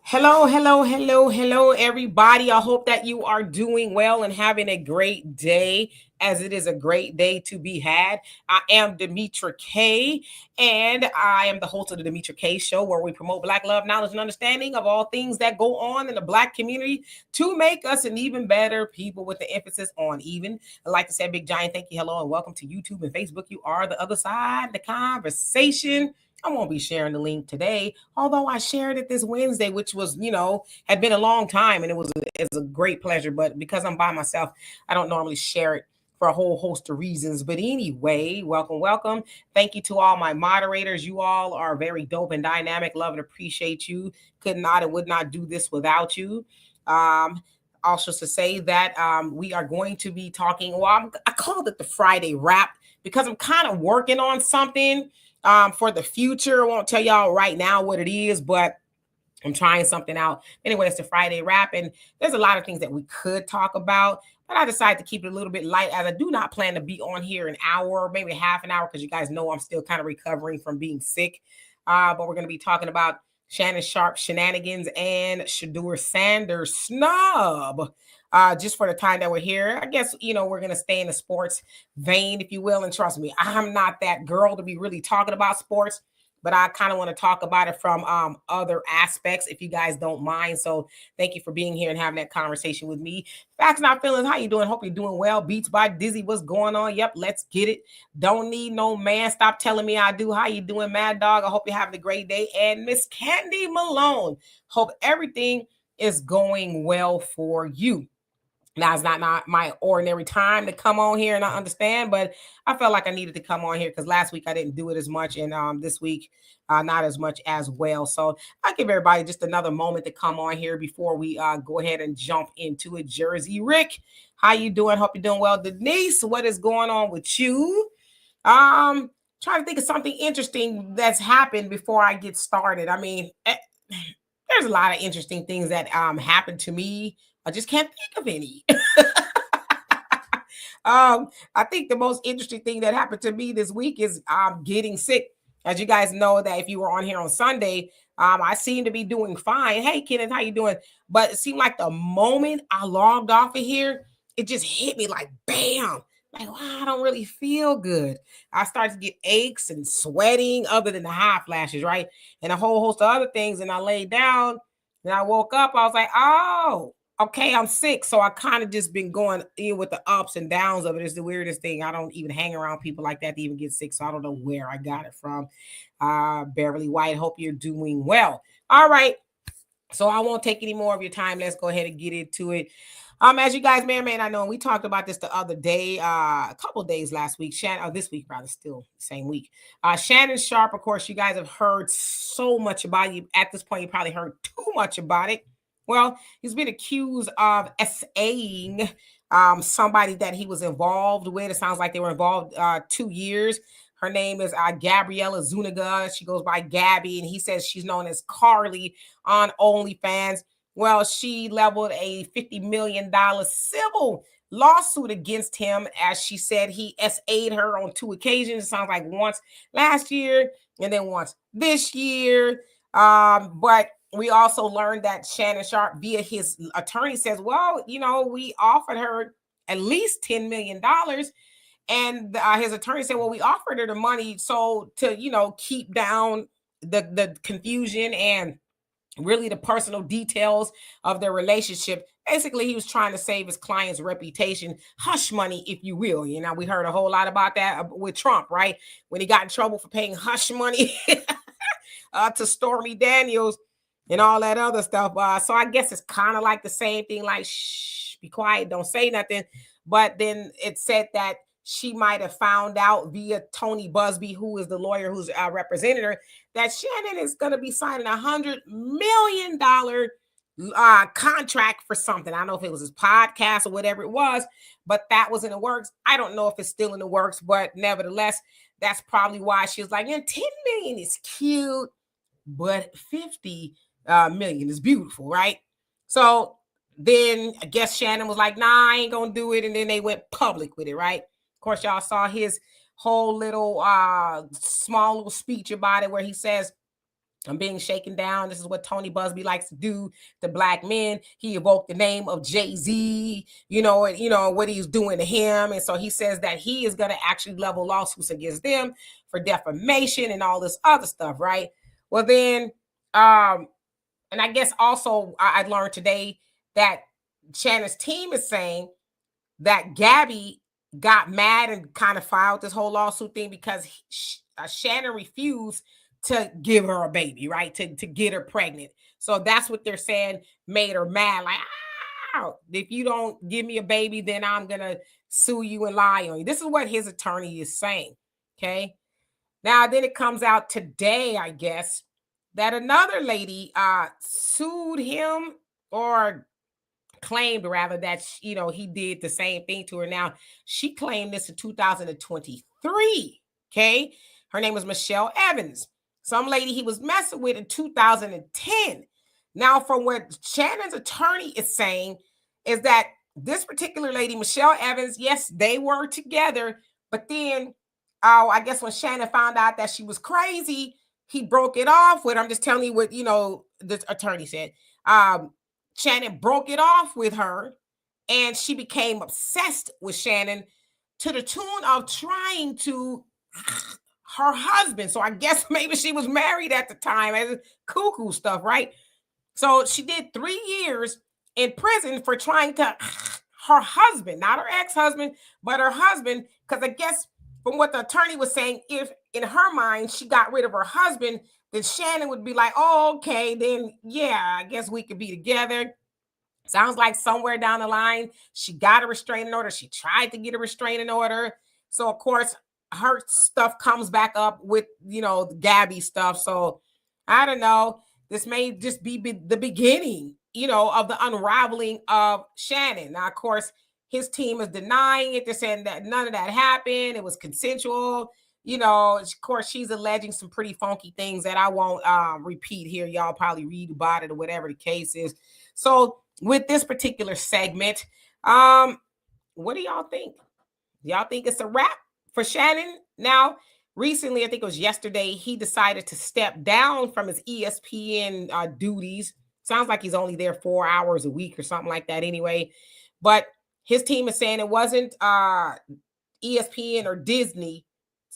Hello, hello, hello, hello, everybody. I hope that you are doing well and having a great day, as it is a great day to be had. I am Demetra K, and I am the host of the Demetra K Show, where we promote Black love, knowledge, and understanding of all things that go on in the Black community to make us an even better people, with the emphasis on even. I'd like to say a big giant thank you, hello, and welcome to YouTube and Facebook. You are the other side of the conversation. I won't be sharing the link today, although I shared it this Wednesday, which was, had been a long time, and it's a great pleasure. But because I'm by myself, I don't normally share it for a whole host of reasons. But anyway, welcome, welcome. Thank you to all my moderators. You all are very dope and dynamic. Love and appreciate you. Could not and would not do this without you. Also to say that we are going to be talking, I called it the Friday wrap because I'm kind of working on something for the future. I won't tell y'all right now what it is, but I'm trying something out. Anyway, it's the Friday wrap, and there's a lot of things that we could talk about, but I decided to keep it a little bit light, as I do not plan to be on here an hour, maybe half an hour, because you guys know I'm still kind of recovering from being sick. But we're going to be talking about Shannon Sharpe Shenanigans and Sheduer Sanders Snub. Just for the time that we're here, I guess, we're going to stay in the sports vein, if you will. And trust me, I'm not that girl to be really talking about sports, but I kind of want to talk about it from other aspects, if you guys don't mind. So thank you for being here and having that conversation with me. Facts Not Feelings, how you doing? Hope you're doing well. Beats by Dizzy, what's going on? Yep, let's get it. Don't need no man. Stop telling me I do. How you doing, Mad Dog? I hope you're having a great day. And Miss Candy Malone, hope everything is going well for you. Now, it's not my ordinary time to come on here, and I understand, but I felt like I needed to come on here because last week I didn't do it as much, and this week not as much as well. So I give everybody just another moment to come on here before we go ahead and jump into it. Jersey Rick, how you doing? Hope you're doing well. Denise, what is going on with you? Trying to think of something interesting that's happened before I get started. I mean, there's a lot of interesting things that happened to me. I just can't think of any. I think the most interesting thing that happened to me this week is getting sick. As you guys know, that if you were on here on Sunday, I seem to be doing fine. Hey, Kenneth, how you doing? But it seemed like the moment I logged off of here, it just hit me like bam. Like, wow, I don't really feel good. I started to get aches and sweating, other than the hot flashes, right? And a whole host of other things. And I laid down and I woke up. I was like, oh, okay, I'm sick. So I kind of just been going in with the ups and downs of it. It's the weirdest thing. I don't even hang around people like that to even get sick. So I don't know where I got it from. Beverly White, hope you're doing well. All right. So I won't take any more of your time. Let's go ahead and get into it. As you guys may or may not know, we talked about this the other day, a couple of days last week. This week, rather, still the same week. Shannon Sharpe, of course, you guys have heard so much about it. At this point, you probably heard too much about it. Well, he's been accused of SAing somebody that he was involved with. It sounds like they were involved 2 years. Her name is Gabriella Zuniga. She goes by Gabby, and he says she's known as Carly on OnlyFans. Well, she leveled a $50 million civil lawsuit against him, as she said he SA'd her on 2 occasions. It sounds like once last year and then once this year. But we also learned that Shannon Sharpe, via his attorney, says, well, we offered her at least $10 million. And his attorney said, well, we offered her the money so to, keep down the confusion and really the personal details of their relationship. Basically, he was trying to save his client's reputation, hush money, if you will. We heard a whole lot about that with Trump, right? When he got in trouble for paying hush money to Stormy Daniels and all that other stuff. So I guess it's kind of like the same thing, like, shh, be quiet, don't say nothing. But then it said that she might have found out via Tony Busby, who is the lawyer who's represented her, that Shannon is going to be signing $100 million contract for something. I don't know if it was his podcast or whatever it was, but that was in the works. I don't know if it's still in the works, but nevertheless, that's probably why she was like, 10 million is cute, but 50 million is beautiful, right? So then I guess Shannon was like, nah, I ain't going to do it. And then they went public with it, right? Of course, y'all saw his whole little small little speech about it where he says I'm being shaken down. This is what Tony Busby likes to do to black men. He evoked the name of Jay-Z, what he's doing to him. And so he says that he is going to actually level lawsuits against them for defamation and all this other stuff, right? Well, then, and I guess also I learned today that Shannon's team is saying that Gabby got mad and kind of filed this whole lawsuit thing because Shannon refused to give her a baby, right? To get her pregnant. So that's what they're saying made her mad. Like, if you don't give me a baby, then I'm going to sue you and lie on you. This is what his attorney is saying. Okay. Now, then it comes out today, I guess, that another lady sued him, or claimed rather that, he did the same thing to her. Now, she claimed this in 2023. Okay. Her name was Michelle Evans. Some lady he was messing with in 2010. Now, from what Shannon's attorney is saying is that this particular lady, Michelle Evans, yes, they were together, but then I guess when Shannon found out that she was crazy, he broke it off with her. I'm just telling you what, the attorney said. Shannon broke it off with her, and she became obsessed with Shannon to the tune of trying to her husband. So I guess maybe she was married at the time, as cuckoo stuff, right? So she did 3 years in prison for trying to her husband, not her ex-husband, but her husband, because I guess from what the attorney was saying, if in her mind she got rid of her husband, then Shannon would be like, oh, okay, then yeah, I guess we could be together. Sounds like somewhere down the line, she got a restraining order. She tried to get a restraining order. So, of course, her stuff comes back up with, the Gabby stuff. So, I don't know. This may just be the beginning, of the unraveling of Shannon. Now, of course, his team is denying it. They're saying that none of that happened. It was consensual. Of course, she's alleging some pretty funky things that I won't repeat here. Y'all probably read about it or whatever the case is. So, with this particular segment, what do y'all think? Y'all think it's a wrap for Shannon? Now, recently, I think it was yesterday, he decided to step down from his ESPN duties. Sounds like he's only there 4 hours a week or something like that anyway. But his team is saying it wasn't ESPN or Disney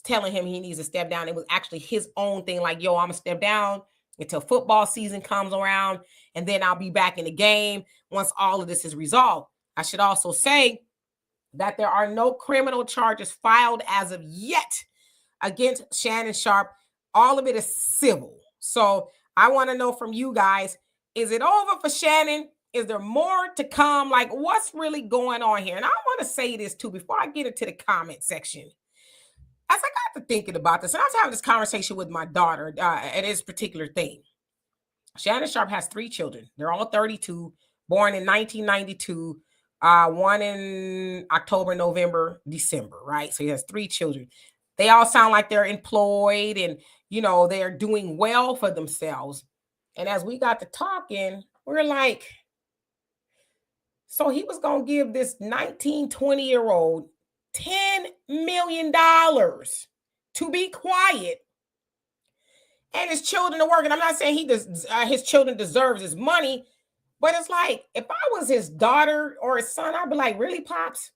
telling him he needs to step down. It was actually his own thing, like, yo, I'm going to step down until football season comes around, and then I'll be back in the game once all of this is resolved. I should also say that there are no criminal charges filed as of yet against Shannon Sharpe. All of it is civil. So I want to know from you guys, is it over for Shannon? Is there more to come? Like, what's really going on here? And I want to say this too before I get into the comment section. As I got to thinking about this, and I was having this conversation with my daughter at this particular thing. Shannon Sharpe has 3 children. They're all 32, born in 1992, one in October, November, December, right? So he has 3 children. They all sound like they're employed and, they're doing well for themselves. And as we got to talking, we're like, so he was going to give this 19, 20-year-old $10 million to be quiet, and his children are working. I'm not saying his children deserves his money, but it's like, if I was his daughter or his son, I'd be like, really, Pops?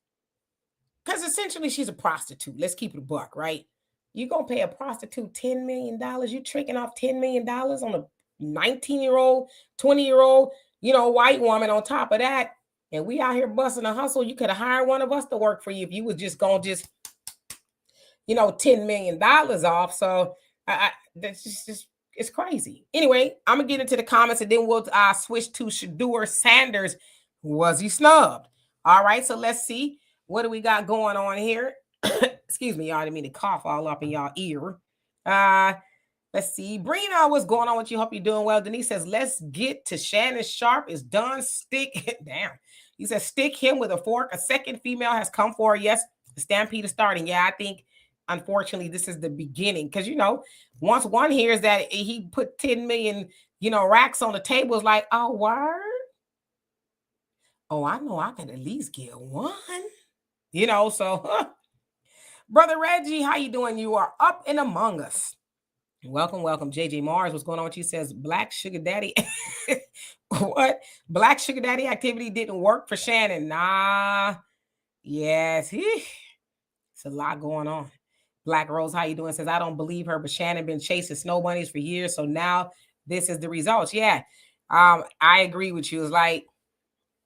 Because essentially she's a prostitute. Let's keep it a buck, right? You gonna pay a prostitute $10 million? You tricking off $10 million on a 19-year-old, 20-year-old, white woman on top of that. And we out here busting a hustle. You could have hired one of us to work for you if you was just going to $10 million off. So that's just it's crazy. Anyway, I'm going to get into the comments, and then we'll switch to Sheduer Sanders. Was he snubbed? All right, so let's see. What do we got going on here? Excuse me, y'all. I didn't mean to cough all up in y'all ear. Let's see. Brina, what's going on with you? Hope you're doing well. Denise says, let's get to Shannon Sharpe is done. Stick damn. He says, stick him with a fork. A second female has come forward. Yes, the stampede is starting. Yeah, I think, unfortunately, this is the beginning. Because, once one hears that he put 10 million, racks on the table, it's like, oh, word? Oh, I know I can at least get one. So, Brother Reggie, how you doing? You are up and among us. Welcome, welcome. JJ Mars, what's going on with you? Says Black Sugar Daddy. What? Black Sugar Daddy activity didn't work for Shannon. Nah. Yes. It's a lot going on. Black Rose, how you doing? Says, I don't believe her, but Shannon been chasing snow bunnies for years. So now this is the results. Yeah. I agree with you. It's like,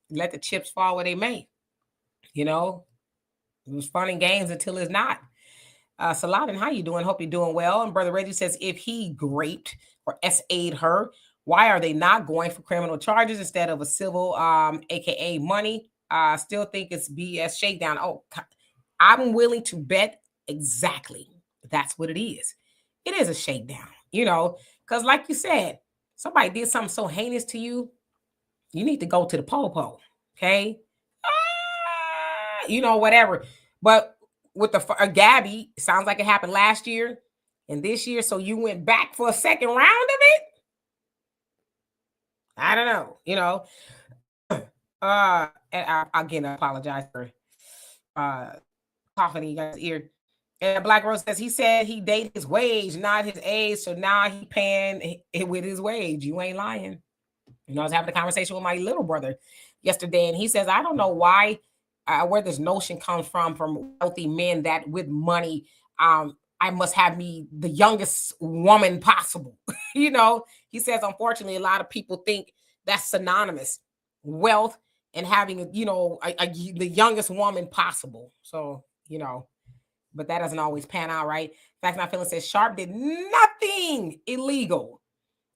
let the chips fall where they may. You know, it was fun and games until it's not. Saladin, how you doing? Hope you're doing well. And Brother Reggie says, if he raped or SA'd her, why are they not going for criminal charges instead of a civil, aka money? I still think it's BS shakedown. Oh, I'm willing to bet exactly that's what it is. It is a shakedown, because like you said, somebody did something so heinous to you, you need to go to the popo, okay? Whatever. But with the Gabby, sounds like it happened last year and this year. So you went back for a second round of it. I don't know. And again, I apologize for coughing in you guys' ear. And Black Rose says he said he dated his wage, not his age. So now he paying it with his wage. You ain't lying. I was having a conversation with my little brother yesterday, and he says, I don't know why, where this notion comes from wealthy men that with money, I must have me the youngest woman possible. He says, unfortunately, a lot of people think that's synonymous, wealth and having, the youngest woman possible. So, but that doesn't always pan out, right? Fact Not Feeling says Sharpe did nothing illegal.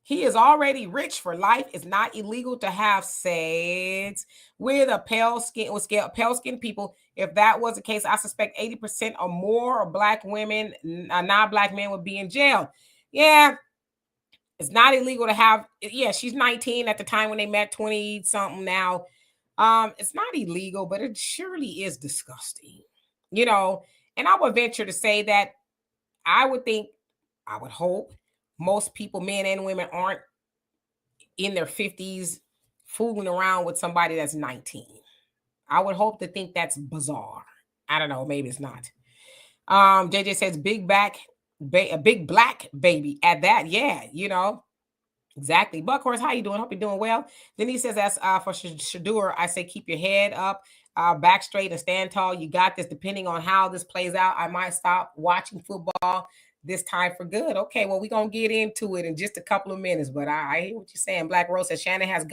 He is already rich for life. It's not illegal to have sex with pale skin people. If that was the case, I suspect 80% or more of Black women, non-Black men, would be in jail. Yeah, it's not illegal to have. Yeah, she's 19 at the time when they met, 20 something now. It's not illegal, but it surely is disgusting. And I would venture to say that I would hope most people, men and women, aren't in their 50s fooling around with somebody that's 19. I would hope to think that's bizarre. I don't know, maybe it's not. JJ says a big black baby at that. Yeah, exactly. Buckhorse, how you doing? Hope you're doing well. Then he says, as for Sheduer, I say keep your head up, back straight, and stand tall. You got this. Depending on how this plays out, I might stop watching football this time for good. Okay, well, we're going to get into it in just a couple of minutes, but I hear what you're saying. Black Rose says Shannon hasn't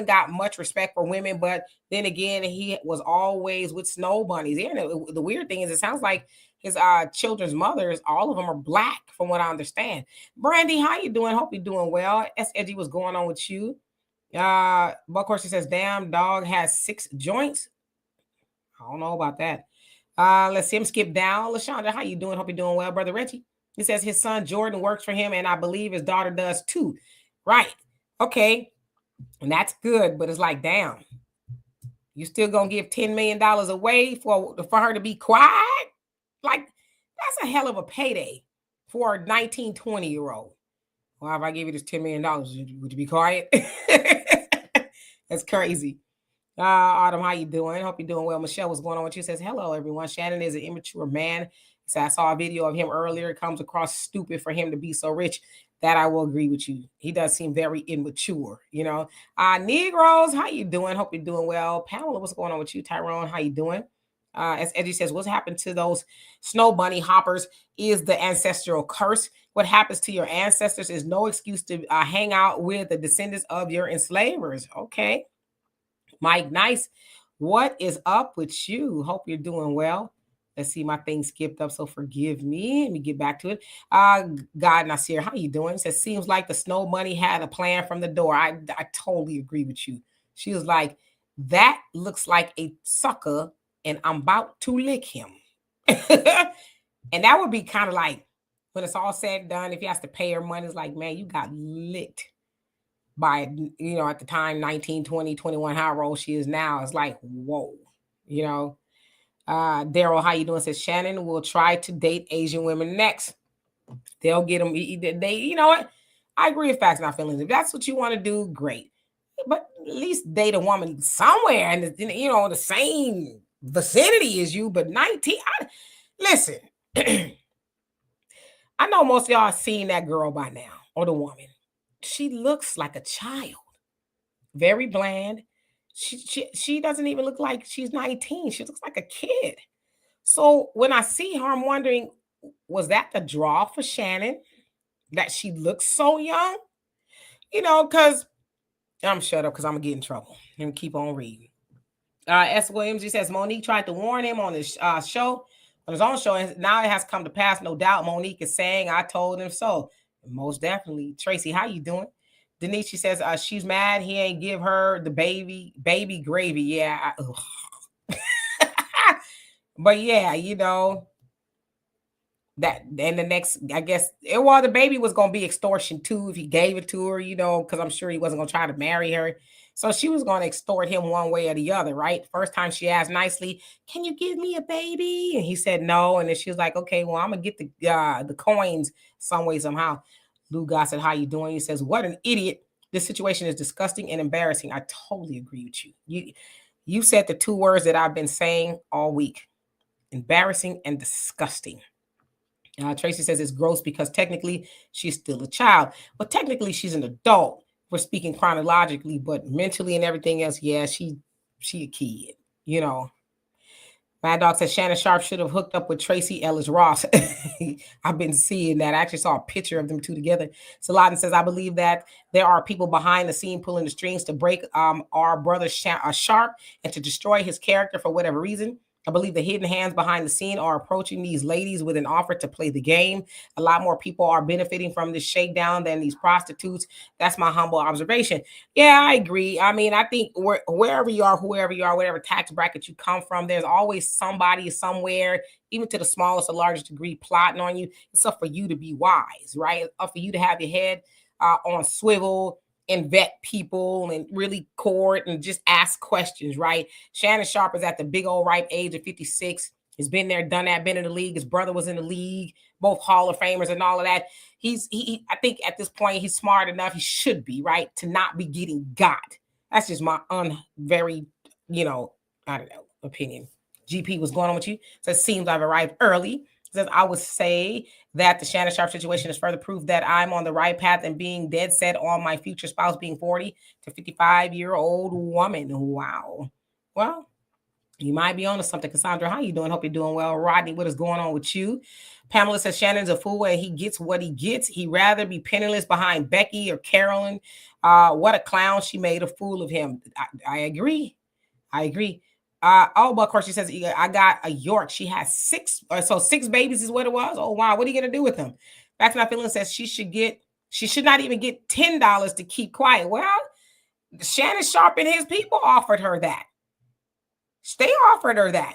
got much respect for women, but then again, he was always with snow bunnies. Yeah, the weird thing is, it sounds like his children's mothers, all of them are Black, from what I understand. Brandy, how you doing? Hope you're doing well. S. Edgy, what's going on with you? Buckhorse says, damn, dog has 6 joints. I don't know about that. Let's see him skip down. LaShonda, how you doing? Hope you're doing well. Brother Reggie, he says his son Jordan works for him, and I believe his daughter does too. Right. Okay. And that's good, but it's like, damn, you still gonna give $10 million away for her to be quiet? Like, that's a hell of a payday for a 19, 20-year-old. Well, if I give you this $10 million, would you be quiet? That's crazy. Autumn, how you doing? Hope you're doing well. Michelle, what's going on with you? Says, hello, everyone. Shannon is an immature man. So I saw a video of him earlier. It comes across stupid for him to be so rich. That I will agree with you. He does seem very immature, Negroes, how you doing? Hope you're doing well. Pamela, what's going on with you? Tyrone, how you doing? As Eddie says, what's happened to those snow bunny hoppers is the ancestral curse. What happens to your ancestors is no excuse to hang out with the descendants of your enslavers. Okay. Mike, nice. What is up with you? Hope you're doing well. Let's see, my thing skipped up, so forgive me. Let me get back to it. God Nasir, how you doing? It says, seems like the snow bunny had a plan from the door. I totally agree with you. She was like, that looks like a sucker, and I'm about to lick him. And that would be kind of like, when it's all said and done, if he has to pay her money, it's like, man, you got licked by, at the time, 19, 20, 21, how old she is now. It's like, whoa, Daryl, how you doing? Says Shannon will try to date Asian women next. They'll get them. You know what? I agree with Facts Not Feelings. If that's what you want to do, great. But at least date a woman somewhere in the same vicinity as you. But 19, listen. I know most of y'all have seen that girl by now, or the woman. She looks like a child, very bland. She doesn't even look like she's 19. She looks like a kid. So when I see her, I'm wondering, was that the draw for Shannon that she looks so young? Because I'm shut up because I'm gonna get in trouble and keep on reading. S. Williams, he says Monique tried to warn him on his show, on his own show, and now it has come to pass. No doubt, Monique is saying, "I told him so." Most definitely, Tracy. How you doing? Denise, she says she's mad he ain't give her the baby gravy. Yeah, but yeah, that then the next, I guess, well, the baby was gonna be extortion too if he gave it to her, because I'm sure he wasn't gonna try to marry her. So she was gonna extort him one way or the other, right? First time she asked nicely, "Can you give me a baby?" And he said no, and then she was like, "Okay, well, I'm gonna get the coins some way somehow." Lou Gossett, how you doing? He says, "What an idiot! This situation is disgusting and embarrassing." I totally agree with you. You said the two words that I've been saying all week: embarrassing and disgusting. Tracy says it's gross because technically she's still a child, but technically she's an adult. We're speaking chronologically, but mentally and everything else, yeah, she a kid. Mad Dog says Shannon Sharpe should have hooked up with Tracy Ellis Ross. I've been seeing that. I actually saw a picture of them two together. Saladin says, I believe that there are people behind the scene pulling the strings to break our brother Sharpe and to destroy his character for whatever reason. I believe the hidden hands behind the scene are approaching these ladies with an offer to play the game. A lot more people are benefiting from this shakedown than these prostitutes. That's my humble observation. Yeah, I agree. I mean, I think wherever you are, whoever you are, whatever tax bracket you come from, there's always somebody somewhere, even to the smallest or largest degree, plotting on you. It's up for you to be wise, right? It's up for you to have your head on swivel and vet people and really court and just ask questions, right? Shannon Sharpe is at the big old ripe age of 56. He's been there, done that, been in the league. His brother was in the league, both Hall of Famers and all of that. I think at this point, he's smart enough, he should be, right, to not be getting got. That's just my very, I don't know, opinion. GP, what's going on with you? So it seems I've arrived early. Says, I would say that the Shannon Sharpe situation is further proof that I'm on the right path and being dead set on my future spouse being 40 to 55-year-old woman. Wow. Well, you might be on to something. Cassandra, how you doing? Hope you're doing well. Rodney, what is going on with you? Pamela says Shannon's a fool and he gets what he gets. He'd rather be penniless behind Becky or Carolyn. What a clown. She made a fool of him. I agree. I agree. But of course, she says, I got a York. She has six babies is what it was. Oh, wow. What are you going to do with them? Back to my feeling says she should not even get $10 to keep quiet. Well, Shannon Sharpe and his people offered her that. They offered her that.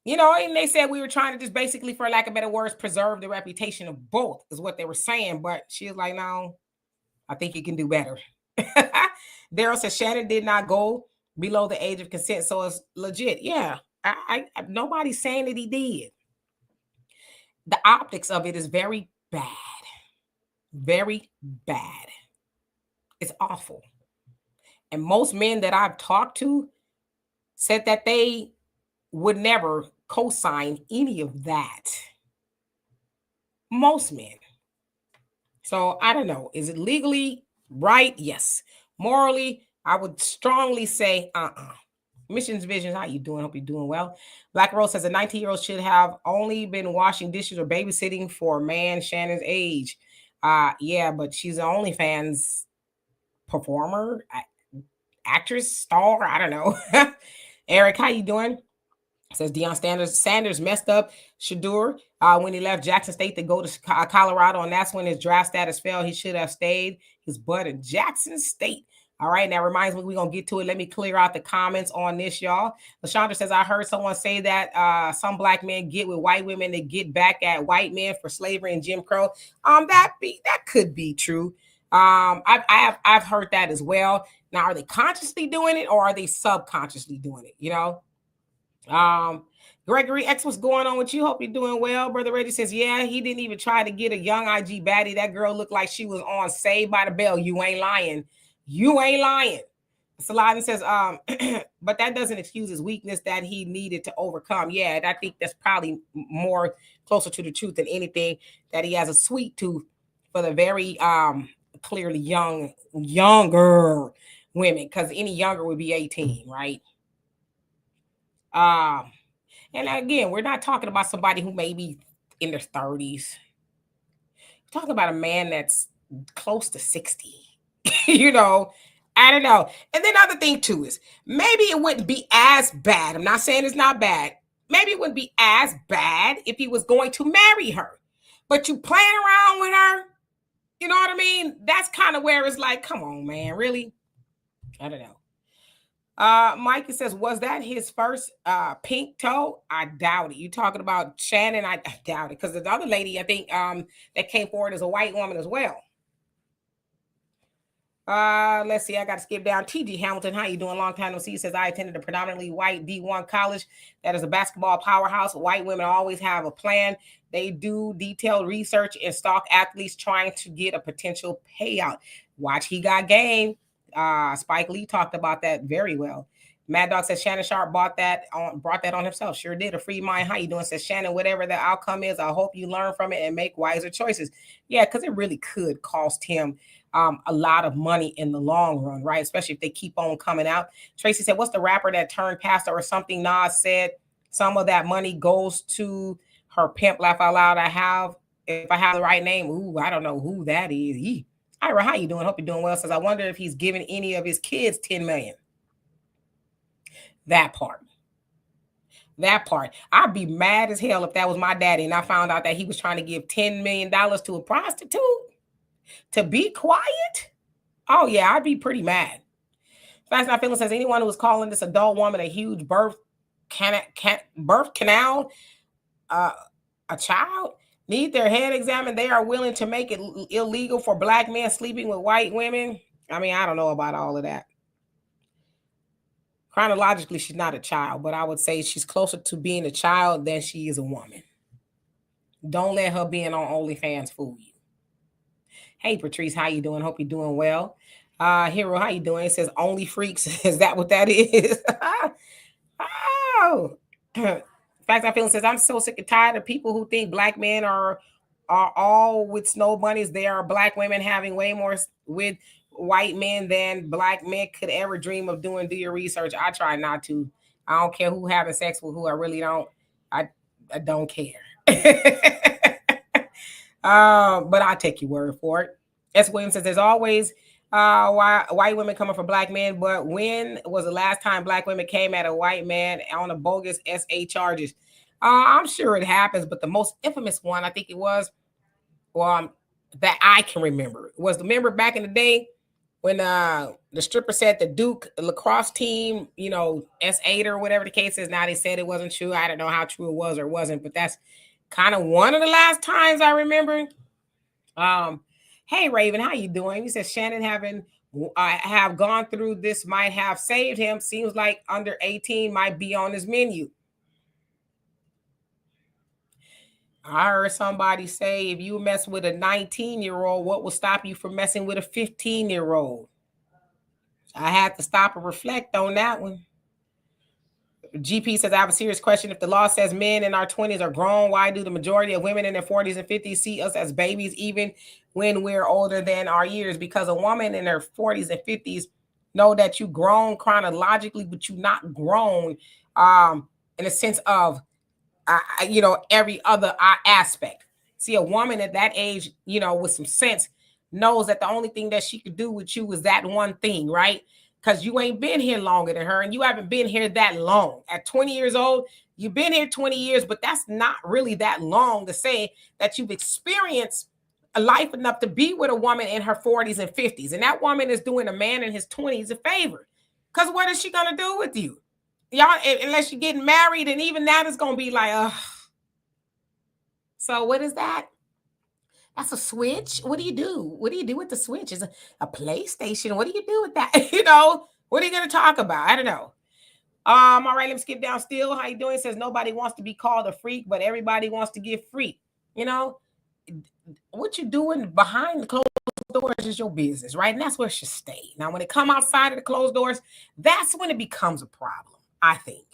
And they said we were trying to just basically, for lack of better words, preserve the reputation of both is what they were saying. But she was like, no, I think you can do better. Daryl says Shannon did not go below the age of consent, so it's legit. Yeah, I nobody's saying that he did. The optics of it is very bad. Very bad. It's awful. And most men that I've talked to said that they would never co-sign any of that. Most men. So I don't know. Is it legally right? Yes. Morally, I would strongly say, Missions Visions, how you doing? Hope you're doing well. Black Rose says a 19-year-old should have only been washing dishes or babysitting for a man Shannon's age. Yeah, but she's an OnlyFans performer, actress, star. I don't know. Eric, how you doing? Says Deion Sanders messed up Sheduer when he left Jackson State to go to Colorado, and that's when his draft status fell. He should have stayed his butt in Jackson State. All right, that reminds me, we're going to get to it. Let me clear out the comments on this, y'all. LaShondra says, I heard someone say that some black men get with white women to get back at white men for slavery and Jim Crow. That could be true. I've heard that as well. Now, are they consciously doing it or are they subconsciously doing it? Gregory X, what's going on with you? Hope you're doing well. Brother Reggie says, yeah, he didn't even try to get a young IG baddie. That girl looked like she was on Saved by the Bell. You ain't lying. You ain't lying. Saladin says, but that doesn't excuse his weakness that he needed to overcome. Yeah, and I think that's probably more closer to the truth than anything, that he has a sweet tooth for the very clearly younger women, because any younger would be 18, right? Um, and again, we're not talking about somebody who may be in their 30s. We're talking about a man that's close to 60. you know, I don't know. And then other thing too is maybe it wouldn't be as bad. I'm not saying it's not bad. Maybe it wouldn't be as bad if he was going to marry her. But you playing around with her, you know what I mean? That's kind of where it's like, come on, man, really? I don't know. Mikey says, was that his first pink toe? I doubt it. You talking about Shannon? I doubt it, because the other lady, I think, that came forward is a white woman as well. Let's see. I got to skip down. TG Hamilton, how you doing? Long time no see. Says I attended a predominantly white D1 college that is a basketball powerhouse. White women always have a plan. They do detailed research and stalk athletes trying to get a potential payout. Watch, he got game. Spike Lee talked about that very well. Mad Dog says Shannon Sharpe brought that on himself. Sure did. A free mind. How you doing? Says Shannon. Whatever the outcome is, I hope you learn from it and make wiser choices. Yeah, because it really could cost him a lot of money in the long run, right? Especially if they keep on coming out. Tracy said, what's the rapper that turned pastor or something? Nas said some of that money goes to her pimp. Laugh out loud. If I have the right name. Ooh, I don't know who that is. Ira, how you doing? Hope you're doing well. Says, I wonder if he's giving any of his kids 10 million. That part. I'd be mad as hell if that was my daddy and I found out that he was trying to give $10 million to a prostitute to be quiet. Oh yeah, I'd be pretty mad. Fast Not Feeling says, anyone who is calling this adult woman a huge birth canal, a child, need their head examined. They are willing to make it illegal for black men sleeping with white women. I mean, I don't know about all of that. Chronologically, she's not a child, but I would say she's closer to being a child than she is a woman. Don't let her being on OnlyFans fool you. Hey, Patrice, how you doing? Hope you're doing well. Hero, how you doing? It says only freaks. Is that what that is? Oh. Fact I Feel says, I'm so sick and tired of people who think black men are all with snow bunnies. There are black women having way more with white men than black men could ever dream of doing. Do your research. I try not to. I don't care who having sex with who. I really don't. I don't care. But I'll take your word for it. S. Williams says there's always white women coming for black men, but when was the last time black women came at a white man on a bogus SA charges? I'm sure it happens, but the most infamous one, I think it was, that I can remember, was the member back in the day when the stripper said the Duke lacrosse team, S8 or whatever the case is. Now they said it wasn't true. I don't know how true it was or wasn't, but that's kind of one of the last times I remember. Hey Raven, how you doing? He says Shannon have gone through this might have saved him. Seems like under 18 might be on his menu. I heard somebody say if you mess with a 19-year-old, what will stop you from messing with a 15-year-old? I had to stop and reflect on that one. GP says, I have a serious question. If the law says men in our 20s are grown, why do the majority of women in their 40s and 50s see us as babies even when we're older than our years? Because a woman in her 40s and 50s know that you grown chronologically, but you're not grown in a sense of, every other aspect. See, a woman at that age, with some sense, knows that the only thing that she could do with you is that one thing, right? Because you ain't been here longer than her and you haven't been here that long. At 20 years old, you've been here 20 years, but that's not really that long to say that you've experienced a life enough to be with a woman in her 40s and 50s. And that woman is doing a man in his 20s a favor. Because what is she going to do with you? Y'all, unless you're getting married, and even that is going to be like, ugh. So what is that? That's a Switch. What do you do? What do you do with the Switch? Is a PlayStation? What do you do with that? What are you going to talk about? I don't know. All right, let me skip down. Still, how you doing? It says nobody wants to be called a freak, but everybody wants to get freak. What you doing behind the closed doors is your business, right? And that's where it should stay. Now, when it come outside of the closed doors, that's when it becomes a problem, I think.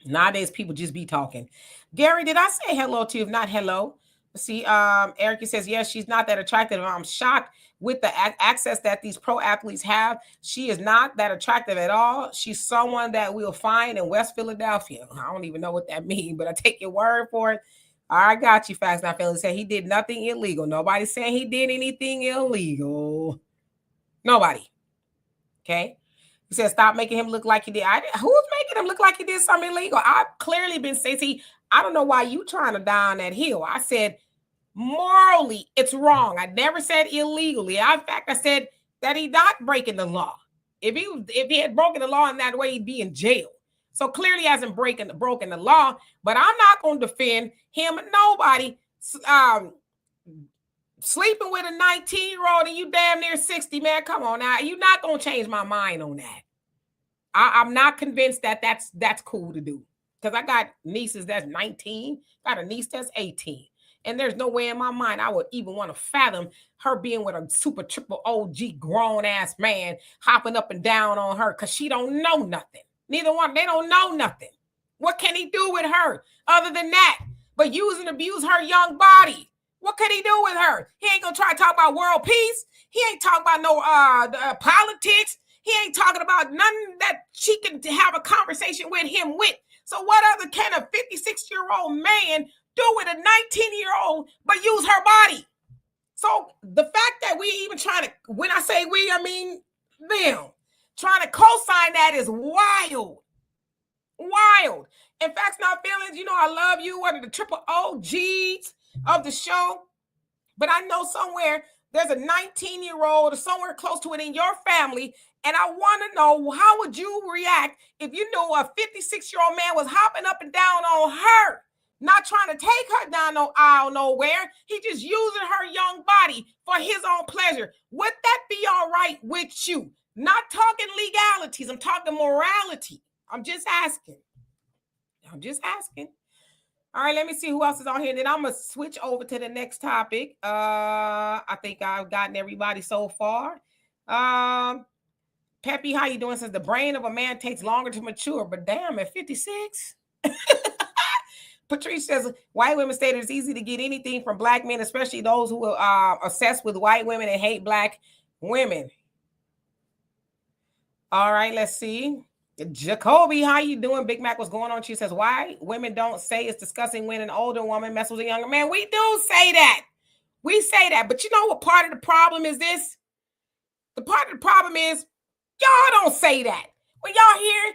Nowadays people just be talking. Gary, did I say hello to you? If not, hello. See, Erica says, yes, she's not that attractive. I'm shocked with the access that these pro athletes have. She is not that attractive at all. She's someone that we'll find in West Philadelphia. I don't even know what that means, but I take your word for it. I got you, Facts Not Feelings. Say he did nothing illegal. Nobody's saying he did anything illegal. Nobody. Okay. He said, stop making him look like he did. Who's making him look like he did something illegal? I've clearly been saying, see, I don't know why you trying to die on that hill. I said, morally, it's wrong. I never said illegally. In fact, I said that he's not breaking the law. If he had broken the law in that way, he'd be in jail. So clearly he hasn't broken the law, but I'm not going to defend him. Nobody sleeping with a 19-year-old and you damn near 60, man. Come on now. You're not going to change my mind on that. I'm not convinced that that's cool to do, because I got nieces that's 19, got a niece that's 18. And there's no way in my mind I would even want to fathom her being with a super triple OG grown ass man hopping up and down on her, because she don't know nothing. Neither one, they don't know nothing. What can he do with her other than that? But use and abuse her young body. What could he do with her? He ain't gonna try to talk about world peace. He ain't talking about no politics. He ain't talking about nothing that she can have a conversation with him with. So what other can a 56-year-old man do with a 19-year-old but use her body? So the fact that we even trying to, when I say we, I mean them, trying to co-sign that is wild. Wild. In Facts Not Feelings, I love you, one of the triple OGs of the show. But I know somewhere there's a 19-year-old or somewhere close to it in your family. And I want to know, how would you react if you knew a 56-year-old man was hopping up and down on her, not trying to take her down no aisle nowhere? He just using her young body for his own pleasure. Would that be all right with you? Not talking legalities. I'm talking morality. I'm just asking. All right, let me see who else is on here. Then I'm going to switch over to the next topic. I think I've gotten everybody so far. Peppy, how you doing? Says the brain of a man takes longer to mature, but damn, at 56. Patrice says white women state it's easy to get anything from black men, especially those who are obsessed with white women and hate black women. All right, let's see. Jacoby, how you doing? Big Mac, what's going on? She says, why women don't say it's disgusting when an older woman messes with a younger man. We do say that. We say that. But you know what part of the problem is this? The part of the problem is y'all don't say that. When y'all hear,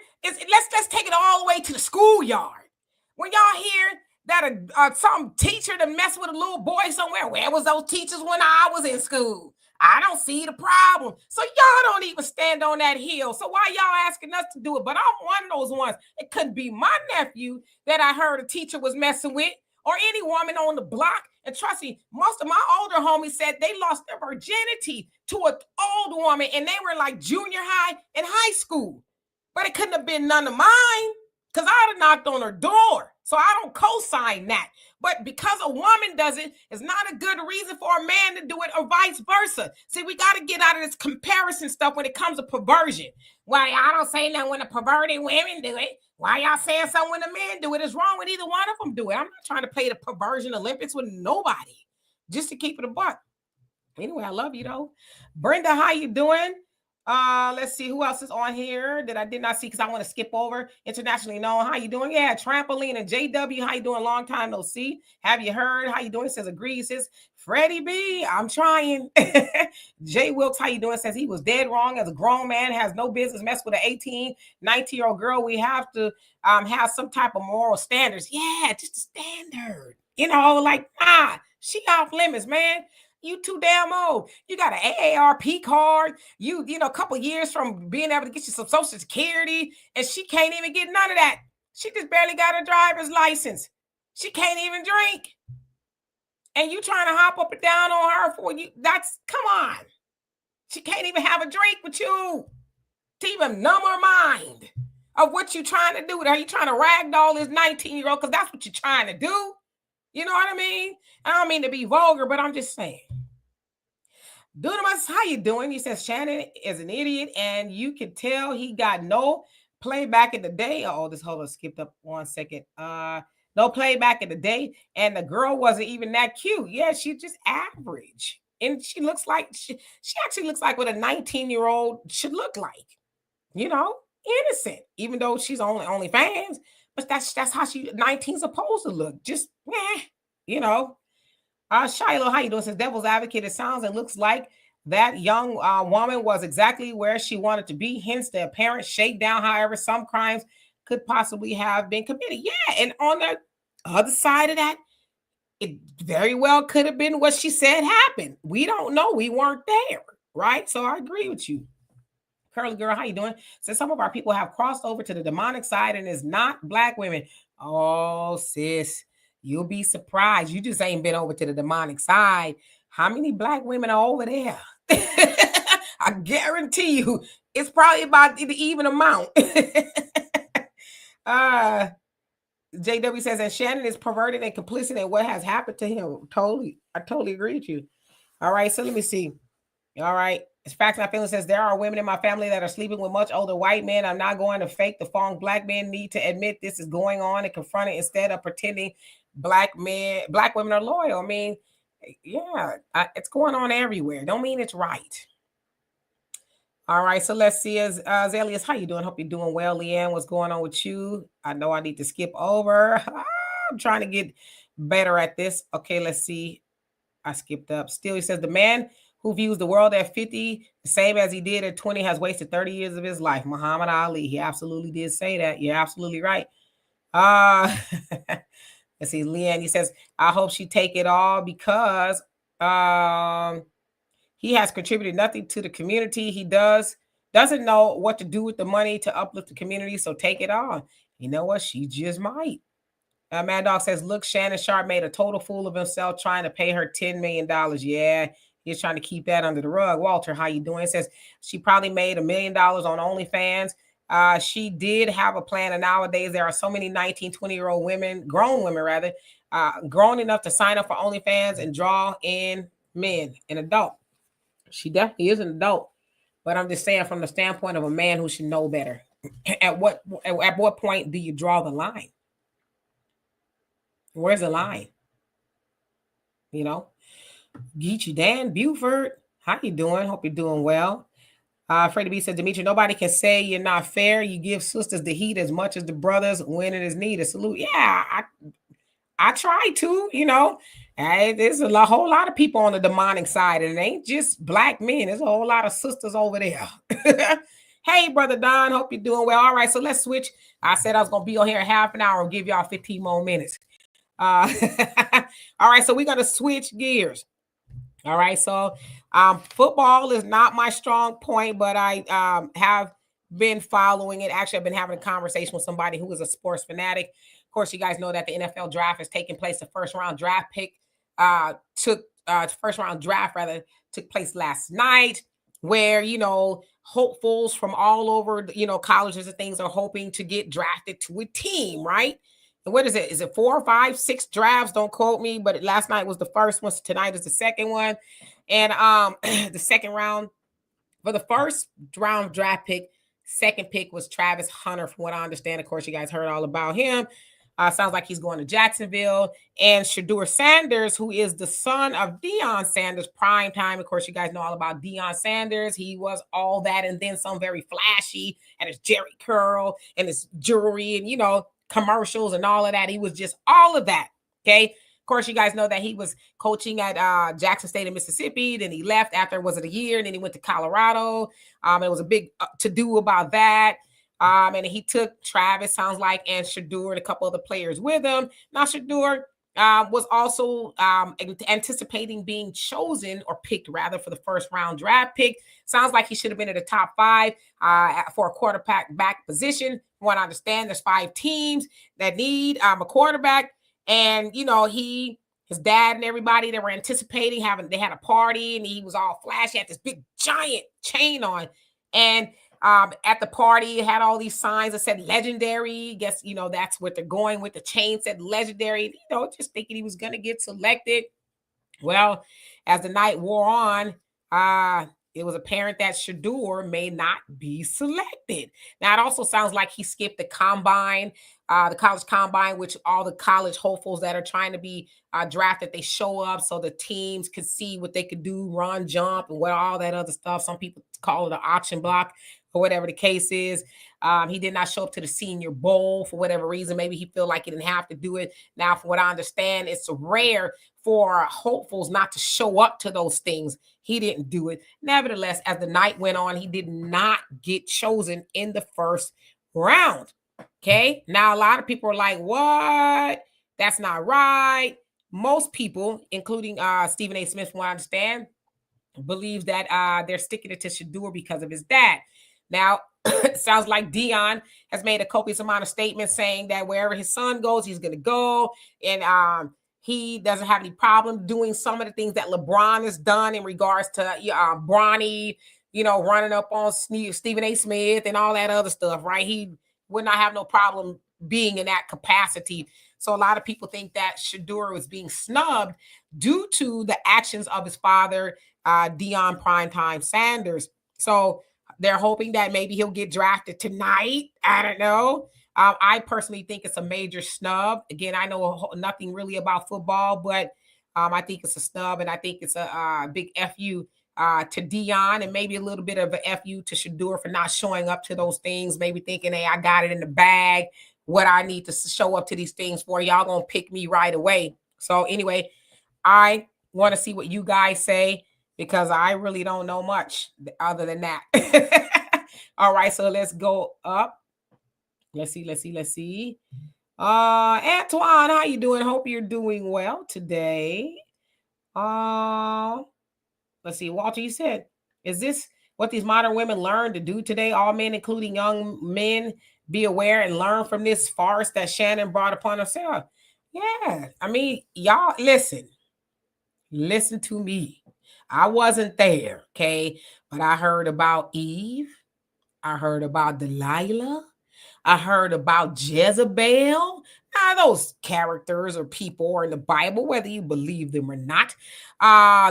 let's take it all the way to the schoolyard. When y'all hear that some teacher to mess with a little boy somewhere, where was those teachers when I was in school? I don't see the problem. So y'all don't even stand on that hill. So why y'all asking us to do it? But I'm one of those ones. It couldn't be my nephew that I heard a teacher was messing with, or any woman on the block. And trust me, most of my older homies said they lost their virginity to an old woman, and they were like junior high and high school. But it couldn't have been none of mine, because I'd have knocked on her door. So I don't co-sign that. But because a woman does it, it's not a good reason for a man to do it, or vice versa. See, we got to get out of this comparison stuff when it comes to perversion. Why y'all don't say nothing when the perverted women do it? Why y'all saying something when the men do it? It's wrong when either one of them do it. I'm not trying to play the perversion Olympics with nobody, just to keep it a buck. Anyway, I love you though. Brenda, how you doing? Let's see who else is on here that I did not see, because I want to skip over. Internationally known, how you doing? Yeah, Trampoline and JW, how you doing? Long time no see. Have you heard? How you doing? Says agrees. Says Freddie B, I'm trying. Jay Wilkes, how you doing? Says he was dead wrong. As a grown man, has no business mess with an 18, 19-year-old girl. We have to have some type of moral standards. Yeah, just a standard. Like, she off limits, man. You too damn old. You got an AARP card. You a couple years from being able to get you some Social Security, and she can't even get none of that. She just barely got a driver's license. She can't even drink. And you trying to hop up and down on her for you? Come on. She can't even have a drink with you to even numb her mind of what you trying to do with her. You trying to ragdoll this 19-year-old because that's what you're trying to do. You know what I mean? I don't mean to be vulgar, but I'm just saying. Dunamis, how you doing? He says Shannon is an idiot, and you can tell he got no play back in the day. Oh, this hold on, skipped up 1 second. No play back in the day, and the girl wasn't even that cute. Yeah, she just average. And she looks like she actually looks like what a 19-year-old should look like, you know, innocent, even though she's only fans. But that's how she 19 supposed to look. Just you know. Shiloh, how you doing? Since Devil's Advocate, it sounds and looks like that young woman was exactly where she wanted to be. Hence the apparent shakedown. However, some crimes could possibly have been committed. Yeah, and on the other side of that, it very well could have been what she said happened. We don't know. We weren't there, right? So I agree with you. Curly girl, how you doing? Since some of our people have crossed over to the demonic side and is not black women. Oh, sis, you'll be surprised. You just ain't been over to the demonic side. How many black women are over there? I guarantee you, it's probably about the even amount. JW says, and Shannon is perverted and complicit in what has happened to him. I totally agree with you. All right, so let me see. All right. It's Facts Not Feelings says there are women in my family that are sleeping with much older white men. I'm not going to fake the funk. Black men need to admit this is going on and confront it instead of pretending black women are loyal. I mean, yeah, it's going on everywhere. Don't mean it's right. All right, so let's see. Zelius, how you doing? Hope you're doing well. Leanne, what's going on with you? I know I need to skip over. I'm trying to get better at this. Okay, let's see. I skipped up. Still, he says the man who views the world at 50 the same as he did at 20 has wasted 30 years of his life. Muhammad Ali. He absolutely did say that. You're absolutely right. Let's see. Leanne, he says, I hope she take it all because he has contributed nothing to the community. He doesn't know what to do with the money to uplift the community. So take it all. You know what? She just might. Mad Dog says, look, Shannon Sharpe made a total fool of himself trying to pay her $10 million. Yeah, he's trying to keep that under the rug. Walter, how you doing? Says she probably made $1 million on OnlyFans. She did have a plan, and nowadays there are so many 19, 20-year-old women, grown women rather, grown enough to sign up for OnlyFans and draw in men, an adult. She definitely is an adult, but I'm just saying from the standpoint of a man who should know better. At what point do you draw the line? Where's the line? You know, Geechee Dan Buford, how you doing? Hope you're doing well. Freddie B said, Demetri, nobody can say you're not fair. You give sisters the heat as much as the brothers when it is needed. Salute. Yeah, I try to, you know. There's whole lot of people on the demonic side, and it ain't just black men. There's a whole lot of sisters over there. Hey, Brother Don, hope you're doing well. All right, so let's switch. I said I was going to be on here half an hour and give y'all 15 more minutes. All right, so we're going to switch gears. All right, so football is not my strong point, but I have been following it. Actually, I've been having a conversation with somebody who is a sports fanatic. Of course, you guys know that the NFL draft is taking place. The first round draft took place last night, where, you know, hopefuls from all over, you know, colleges and things are hoping to get drafted to a team, right? And what is it? Is it 4, 5, 6 drafts? Don't quote me, but last night was the first one. So tonight is the second one. And the second round, for the first round draft pick, second pick was Travis Hunter, from what I understand. Of course, you guys heard all about him. Sounds like he's going to Jacksonville. And Sheduer Sanders, who is the son of Deion Sanders, prime time. Of course, you guys know all about Deion Sanders. He was all that and then some, very flashy, and his Jerry curl and his jewelry and, you know, commercials and all of that. He was just all of that. Okay. Of course, you guys know that he was coaching at Jackson State in Mississippi. Then he left after, was it a year? And then he went to Colorado. It was a big to-do about that. And he took Travis, sounds like, and Shedeur and a couple other players with him. Now, Shedeur was also anticipating being chosen, or picked rather, for the first round draft pick. Sounds like he should have been in the top 5 for a quarterback back position. From what I understand, there's 5 teams that need a quarterback. And, you know, his dad and everybody, they were anticipating they had a party, and he was all flashy, had this big giant chain on. And at the party, it had all these signs that said legendary. Guess, you know, that's what they're going with. The chain said legendary, you know, just thinking he was going to get selected. Well, as the night wore on, it was apparent that Sheduer may not be selected. Now, it also sounds like he skipped the college combine, which all the college hopefuls that are trying to be drafted, they show up so the teams could see what they could do, run, jump, and what all that other stuff. Some people call it an auction block or whatever the case is. He did not show up to the Senior Bowl for whatever reason. Maybe he felt like he didn't have to do it. Now, from what I understand, it's rare for hopefuls not to show up to those things. He didn't do it. Nevertheless, as the night went on, he did not get chosen in the first round. Okay. Now, a lot of people are like, what? That's not right. Most people, including Stephen A. Smith, from what I understand, believes that they're sticking it to Sheduer because of his dad. Now, it sounds like Dion has made a copious amount of statements saying that wherever his son goes, he's going to go. And he doesn't have any problem doing some of the things that LeBron has done in regards to Bronny, running up on Stephen A. Smith and all that other stuff, right? He would not have no problem being in that capacity. So a lot of people think that Sheduer was being snubbed due to the actions of his father, Deion Primetime Sanders. So they're hoping that maybe he'll get drafted tonight. I don't know. I personally think it's a major snub. Again, I know nothing really about football, but I think it's a snub, and I think it's a big FU to Deion, and maybe a little bit of a FU to Sheduer for not showing up to those things, maybe thinking, hey, I got it in the bag, what I need to show up to these things for. Y'all gonna pick me right away. So anyway, I want to see what you guys say, because I really don't know much other than that. All right, so let's go up. Let's see. Antoine, how you doing? Hope you're doing well today. Let's see. Walter, you said, is this what these modern women learn to do today? All men, including young men, be aware and learn from this farce that Shannon brought upon herself. Yeah. I mean, y'all, listen to me. I wasn't there, okay? But I heard about Eve. I heard about Delilah. I heard about Jezebel. Now, those characters or people are in the Bible, whether you believe them or not.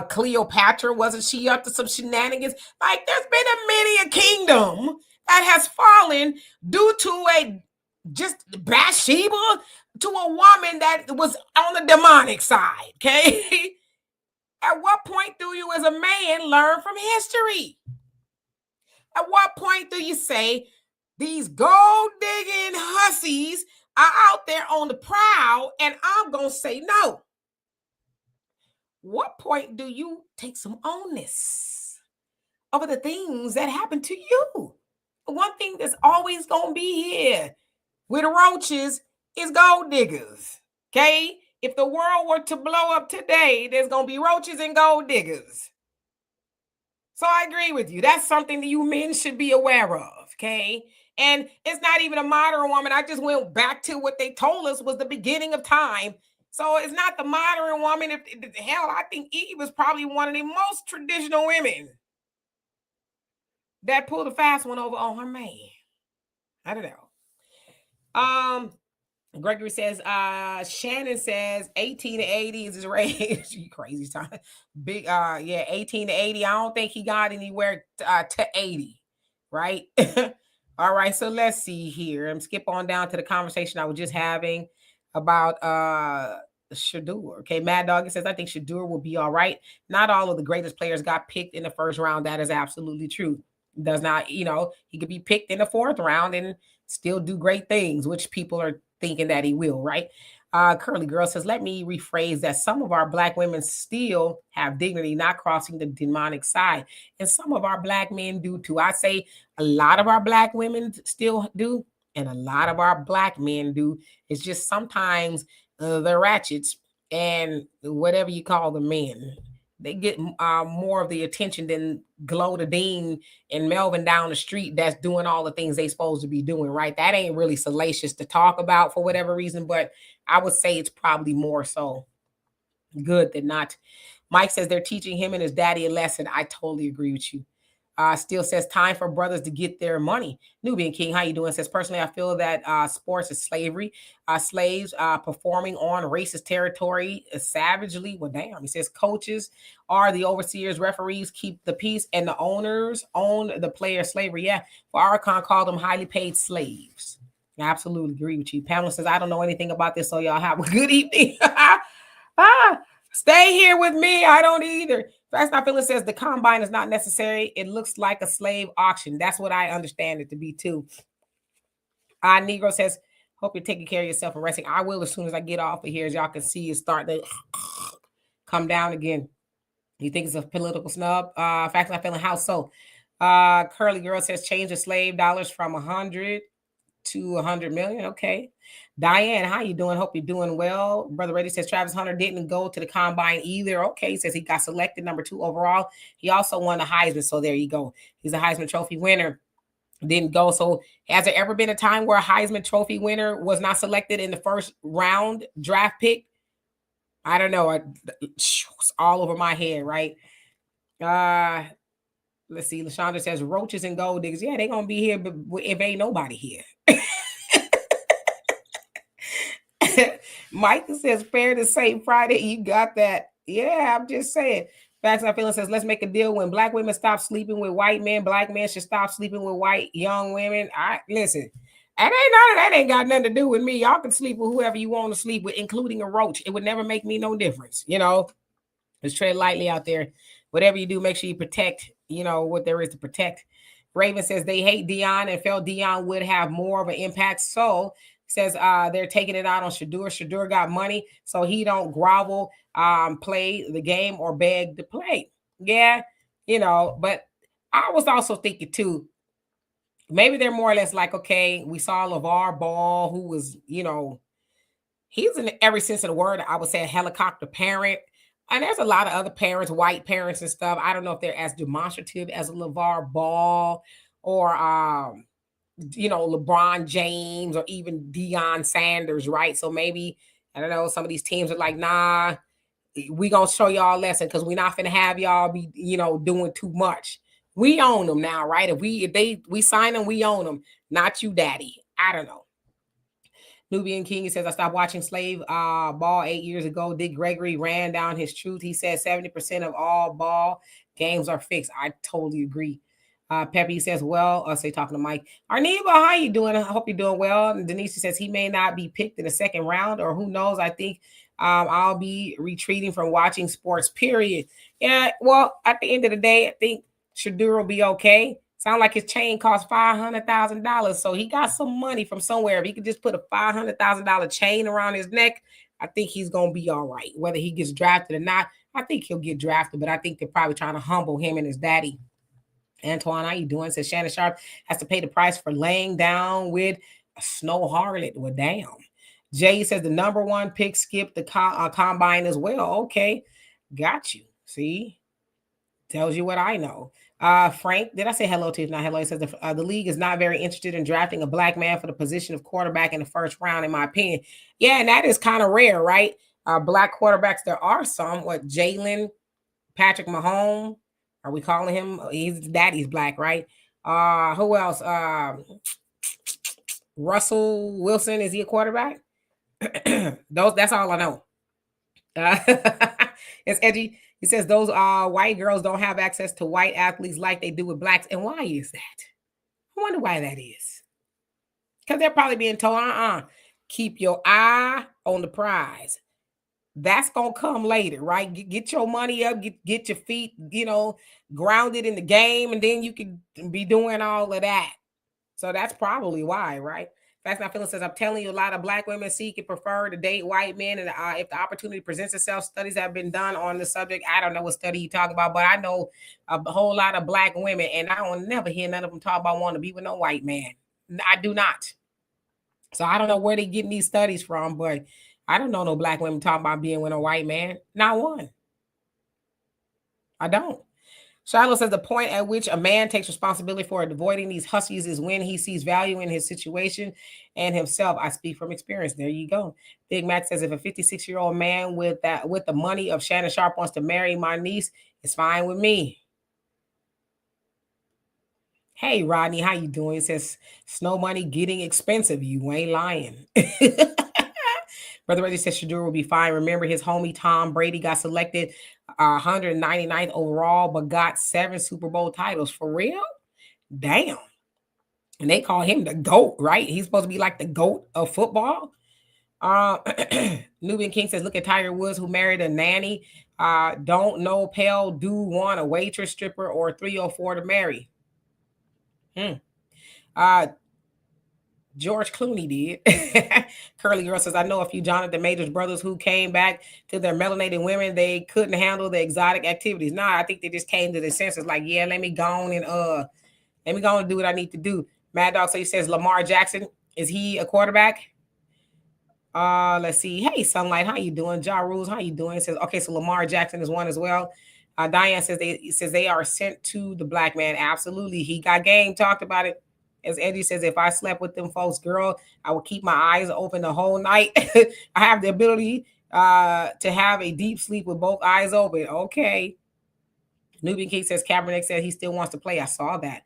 Cleopatra, wasn't she up to some shenanigans? Like, there's been many a kingdom that has fallen due to just Bathsheba, to a woman that was on the demonic side, okay? At what point do you, as a man, learn from history? At what point do you say, these gold digging hussies are out there on the prowl, and I'm going to say no? What point do you take some onus over the things that happen to you? One thing that's always going to be here with roaches is gold diggers, okay? If the world were to blow up today, there's going to be roaches and gold diggers. So I agree with you. That's something that you men should be aware of, okay? And it's not even a modern woman. I just went back to what they told us was the beginning of time. So it's not the modern woman. Hell, I think Eve was probably one of the most traditional women that pulled a fast one over on her man. I don't know. Gregory says, Shannon says 18 to 80 is his range. You crazy time. Big, 18 to 80. I don't think he got anywhere to 80, right? All right, so let's see here. I'm skip on down to the conversation I was just having about Sheduer. Okay, Mad Dog says, I think Sheduer will be all right. Not all of the greatest players got picked in the first round. That is absolutely true. Does not, he could be picked in the fourth round and still do great things, which people are thinking that he will, right? Curly Girl says, let me rephrase that. Some of our Black women still have dignity, not crossing the demonic side. And some of our Black men do too. I say a lot of our Black women still do, and a lot of our Black men do. It's just sometimes the ratchets and whatever you call the men, they get more of the attention than Glow the Dean and Melvin down the street that's doing all the things they supposed to be doing, right? That ain't really salacious to talk about for whatever reason, but I would say it's probably more so good than not. Mike says they're teaching him and his daddy a lesson. I totally agree with you. Still says time for brothers to get their money. Nubian King, how you doing? Says personally, I feel that sports is slavery. Slaves performing on racist territory savagely. Well, damn. He says coaches are the overseers, referees keep the peace, and the owners own the player slavery. Yeah, Farrakhan called them highly paid slaves. I absolutely agree with you. Pamela says I don't know anything about this, so y'all have a good evening. Stay here with me. I don't either. That's not feeling says the combine is not necessary. It looks like a slave auction. That's what I understand it to be too. Negro says, hope you're taking care of yourself and resting. I will as soon as I get off of here. As y'all can see, it's starting to come down again. You think it's a political snub? Facts not feeling how so? Curly Girl says change the slave dollars from 100 to 100 million. Okay. Diane, how you doing? Hope you're doing well. Brother Reddy says Travis Hunter didn't go to the combine either. Okay, he says he got selected number 2 overall. He also won the Heisman, so there you go. He's a Heisman Trophy winner. Didn't go. So has there ever been a time where a Heisman Trophy winner was not selected in the first round draft pick? I don't know. It's all over my head, right? Let's see. LaShonda says roaches and gold diggers. Yeah, they're gonna be here, but if ain't nobody here. Michael says, fair to say, Friday, you got that. Yeah, I'm just saying. Facts I feeling says, let's make a deal. When black women stop sleeping with white men, black men should stop sleeping with white young women. I listen. And none of that ain't got nothing to do with me. Y'all can sleep with whoever you want to sleep with, including a roach. It would never make me no difference. Let's tread lightly out there. Whatever you do, make sure you protect, what there is to protect. Raven says they hate Dion and felt Dion would have more of an impact. So says they're taking it out on Sheduer. Sheduer got money, so he don't grovel, play the game or beg to play. Yeah, but I was also thinking too, maybe they're more or less like, okay, we saw LeVar Ball, who was, he's in every sense of the word, I would say a helicopter parent. And there's a lot of other parents, white parents and stuff. I don't know if they're as demonstrative as a LeVar Ball or LeBron James or even Deion Sanders, right? So maybe, I don't know, some of these teams are like, nah, we gonna show y'all a lesson because we're not gonna have y'all be, doing too much. We own them now, right? If we sign them, we own them. Not you, daddy. I don't know. Nubian King, he says, I stopped watching Slave ball 8 years ago. Dick Gregory ran down his truth. He said 70% of all ball games are fixed. I totally agree. Peppy says, well, say talking to Mike. Arneba, how you doing? I hope you're doing well. And Denise says he may not be picked in the second round, or who knows? I think I'll be retreating from watching sports, period. Yeah, well, at the end of the day, I think Sheduer will be okay. Sound like his chain cost $500,000. So he got some money from somewhere. If he could just put a $500,000 chain around his neck, I think he's going to be all right. Whether he gets drafted or not, I think he'll get drafted, but I think they're probably trying to humble him and his daddy. Antoine, how you doing? Says Shannon Sharpe has to pay the price for laying down with a snow harlot. Well, damn. Jay says the number 1 pick skipped the combine as well. Okay, got you. See? Tells you what I know. Frank, did I say hello to you? Not hello. He says the league is not very interested in drafting a black man for the position of quarterback in the first round, in my opinion. Yeah, and that is kind of rare, right? Black quarterbacks, there are some. What, Jalen, Patrick Mahomes? Are we calling him? His daddy's black, right? Who else? Russell Wilson, is he a quarterback? That's all I know. It's edgy. He says those white girls don't have access to white athletes like they do with blacks. And why is that? I wonder why that is. Because they're probably being told, keep your eye on the prize. That's going to come later, right? Get your money up, get your feet, grounded in the game, and then you can be doing all of that. So that's probably why, right? Facts Not Feeling says, I'm telling you, a lot of black women seek and prefer to date white men. And if the opportunity presents itself, studies have been done on the subject. I don't know what study you talk about, but I know a whole lot of black women, and I don't never hear none of them talk about wanting to be with no white man. I do not. So I don't know where they're getting these studies from, but I don't know no black women talking about being with a white man. Not one. I don't. Shiloh says the point at which a man takes responsibility for avoiding these hussies is when he sees value in his situation and himself. I speak from experience. There you go. Big Mac says if a 56-year-old man with the money of Shannon Sharpe wants to marry my niece, it's fine with me. Hey Rodney, how you doing? It says snow money getting expensive. You ain't lying. Brother Reggie says Sheduer will be fine. Remember his homie Tom Brady got selected 199th overall, but got 7 Super Bowl titles. For real? Damn. And they call him the GOAT, right? He's supposed to be like the GOAT of football. Uh, Nubian King says, look at Tiger Woods who married a nanny. Don't know Pale do want a waitress, stripper, or 304 to marry. Hmm. Uh, George Clooney did. Curly Girl says, I know a few Jonathan Majors brothers who came back to their melanated women. They couldn't handle the exotic activities. Nah, I think they just came to their senses like, yeah, let me go on and let me go and do what I need to do. Mad Dog, so he says Lamar Jackson, is he a quarterback? Let's see. Hey, Sunlight, how you doing? Ja Rules, how you doing? It says, okay, so Lamar Jackson is one as well. Diane says they are sent to the black man. Absolutely. He got game, talked about it. As Eddie says, if I slept with them folks, girl, I would keep my eyes open the whole night. I have the ability to have a deep sleep with both eyes open. Okay. Nubian King says Kaepernick said he still wants to play. I saw that.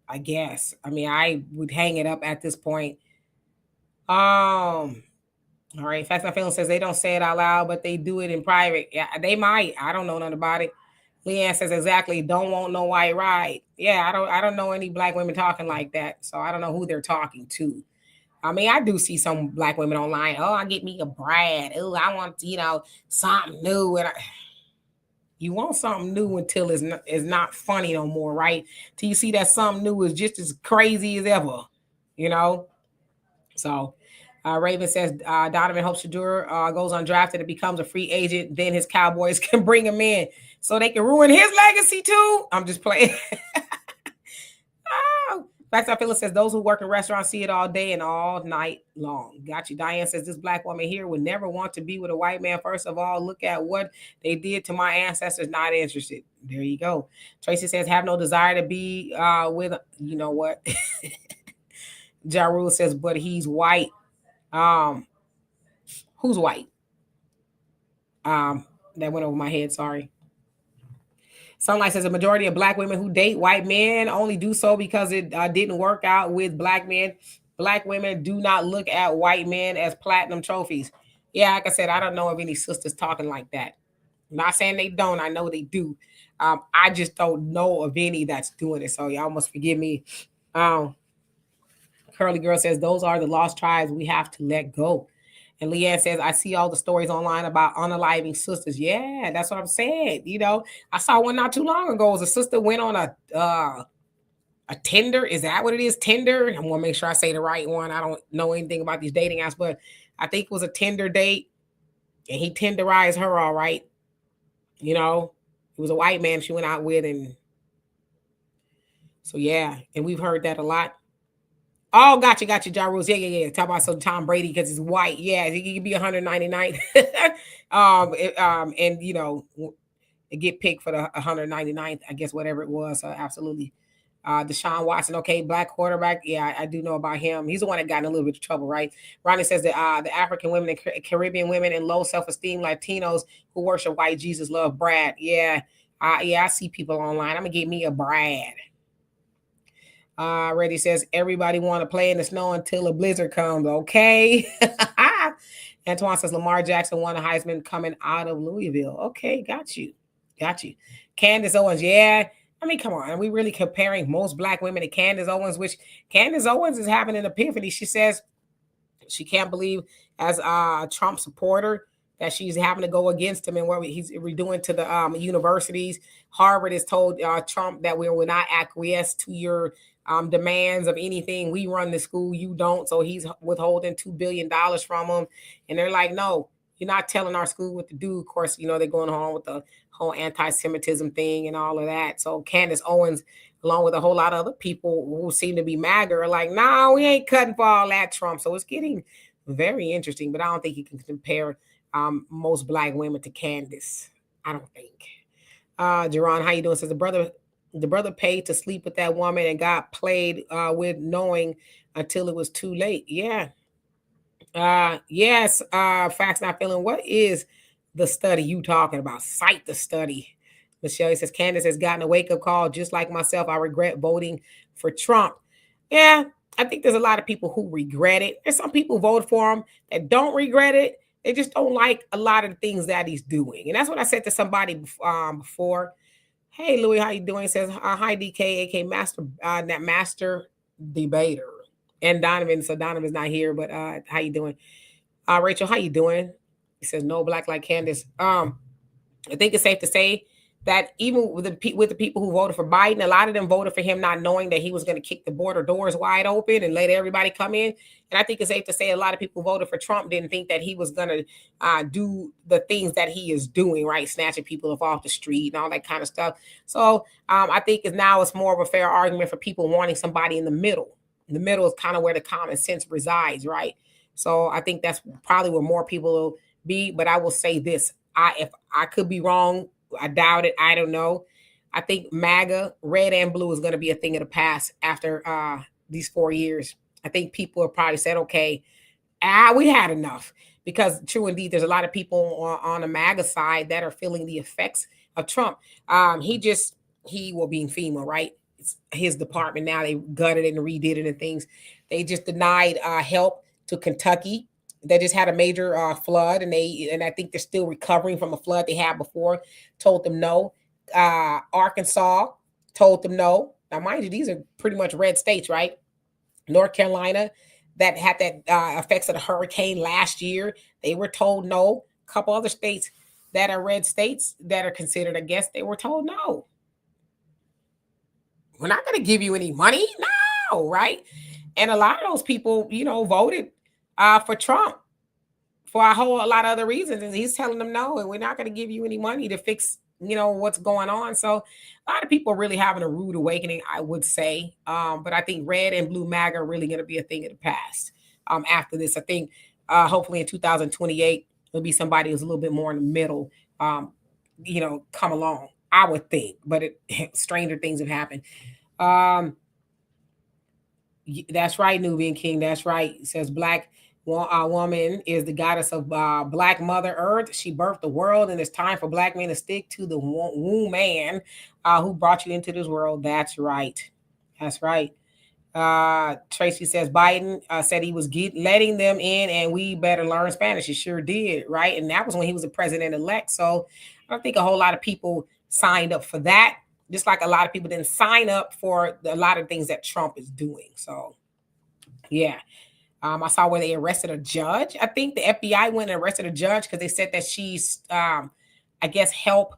I guess. I mean, I would hang it up at this point. All right. Facts My Feelings says they don't say it out loud, but they do it in private. Yeah, they might. I don't know nothing about it. Leanne says exactly. Don't want no white ride. Yeah, I don't know any black women talking like that, so I don't know who they're talking to. I mean, I do see some black women online. Oh, I get me a Brad. Oh, I want something new, and you want something new until it's not funny no more, right? Till you see that something new is just as crazy as ever, you know. So Raven says Donovan hopes Sheduer goes undrafted and becomes a free agent. Then his Cowboys can bring him in so they can ruin his legacy too. I'm just playing. Oh. Facts I Feel says those who work in restaurants see it all day and all night long. Got you. Diane says this black woman here would never want to be with a white man. First of all, look at what they did to my ancestors. Not interested. There you go. Tracy says have no desire to be with. You know what? Ja Rule says, but he's white. Who's white? That went over my head. Sorry. Sunlight says a majority of black women who date white men only do so because it didn't work out with black men. Black women do not look at white men as platinum trophies. Yeah, like I said, I don't know of any sisters talking like that. I'm not saying they don't. I know they do. I just don't know of any that's doing it. So y'all must forgive me. Curly Girl says those are the lost tribes we have to let go. And Leanne says, I see all the stories online about unaliving sisters. Yeah, that's what I'm saying. You know, I saw one not too long ago. It was a sister went on a Tinder. Is that what it is? Tinder? I'm gonna make sure I say the right one. I don't know anything about these dating apps, but I think it was a Tinder date, and he Tinderized her all right. You know, it was a white man she went out with, and so yeah, and we've heard that a lot. Oh, gotcha, Ja Rules. Yeah. Talk about some Tom Brady because he's white. Yeah, he could be 199. And you know, get picked for the 199th, I guess, whatever it was. Absolutely. Deshaun Watson, okay, black quarterback. Yeah, I do know about him. He's the one that got in a little bit of trouble, right? Ronnie says that the African women and Caribbean women and low self-esteem Latinos who worship white Jesus love Brad. Yeah, I see people online. I'm gonna get me a Brad. Reddy says everybody want to play in the snow until a blizzard comes. Okay. Antoine says Lamar Jackson won a Heisman coming out of Louisville. Okay, got you. Candace Owens, yeah. I mean, come on. Are we really comparing most black women to Candace Owens? Which Candace Owens is having an epiphany. She says she can't believe, as a Trump supporter, that she's having to go against him and what he's redoing to the universities. Harvard has told Trump that we will not acquiesce to your demands of anything. We run the school, you don't. So he's withholding $2 billion from them. And they're like, no, you're not telling our school what to do. Of course, you know, they're going on with the whole anti-Semitism thing and all of that. So Candace Owens, along with a whole lot of other people who seem to be MAGA, are like, no, we ain't cutting for all that, Trump. So it's getting very interesting, but I don't think you can compare most black women to Candace. I don't think. Jerron, how you doing? Says the brother paid to sleep with that woman and got played with knowing until it was too late. Yeah. Yes. Facts Not Feeling. What is the study you talking about? Cite the study. Michelle says Candace has gotten a wake up call just like myself. I regret voting for Trump. Yeah, I think there's a lot of people who regret it. There's some people who voted for him that don't regret it. They just don't like a lot of the things that he's doing, and that's what I said to somebody before. Hey, Louis, how you doing? He says, hi, DK, aka Master, that Master Debater, and Donovan. So Donovan's not here, but how you doing? Rachel, how you doing? He says, no black like Candace. I think it's safe to say that even with the people who voted for Biden, a lot of them voted for him not knowing that he was going to kick the border doors wide open and let everybody come in. And I think it's safe to say a lot of people who voted for Trump didn't think that he was going to do the things that he is doing, right? Snatching people off the street and all that kind of stuff. So I think it's more of a fair argument for people wanting somebody in the middle. The middle is kind of where the common sense resides, right? So I think that's probably where more people will be. But I will say this: if I could be wrong, I doubt it. I don't know. I think MAGA, red and blue, is going to be a thing of the past after these 4 years. I think people have probably said, okay, we had enough. Because true indeed, there's a lot of people on the MAGA side that are feeling the effects of Trump. He will be in FEMA, right? It's his department now. They gutted it and redid it and things. They just denied help to Kentucky. They just had a major flood, and I think they're still recovering from a flood they had before. Told them no. Arkansas told them no. Now, mind you, these are pretty much red states, right? North Carolina, that had that effects of the hurricane last year, they were told no. A couple other states that are red states that are considered, I guess, they were told no. We're not going to give you any money, no, right? And a lot of those people, voted for Trump for a lot of other reasons. And he's telling them no, and we're not going to give you any money to fix, what's going on. So a lot of people are really having a rude awakening, I would say. But I think red and blue MAGA are really going to be a thing of the past. After this, I think hopefully in 2028, there'll be somebody who's a little bit more in the middle, come along, I would think. But stranger things have happened. That's right, Nubian King. That's right. It says black woman is the goddess of Black Mother Earth. She birthed the world, and it's time for black men to stick to the womb man who brought you into this world. That's right. That's right. Tracy says Biden said he was letting them in, and we better learn Spanish. He sure did, right? And that was when he was a president-elect. So I don't think a whole lot of people signed up for that. Just like a lot of people didn't sign up for a lot of things that Trump is doing. So, yeah. I saw where they arrested a judge. I think the FBI went and arrested a judge because they said that she's, I guess, help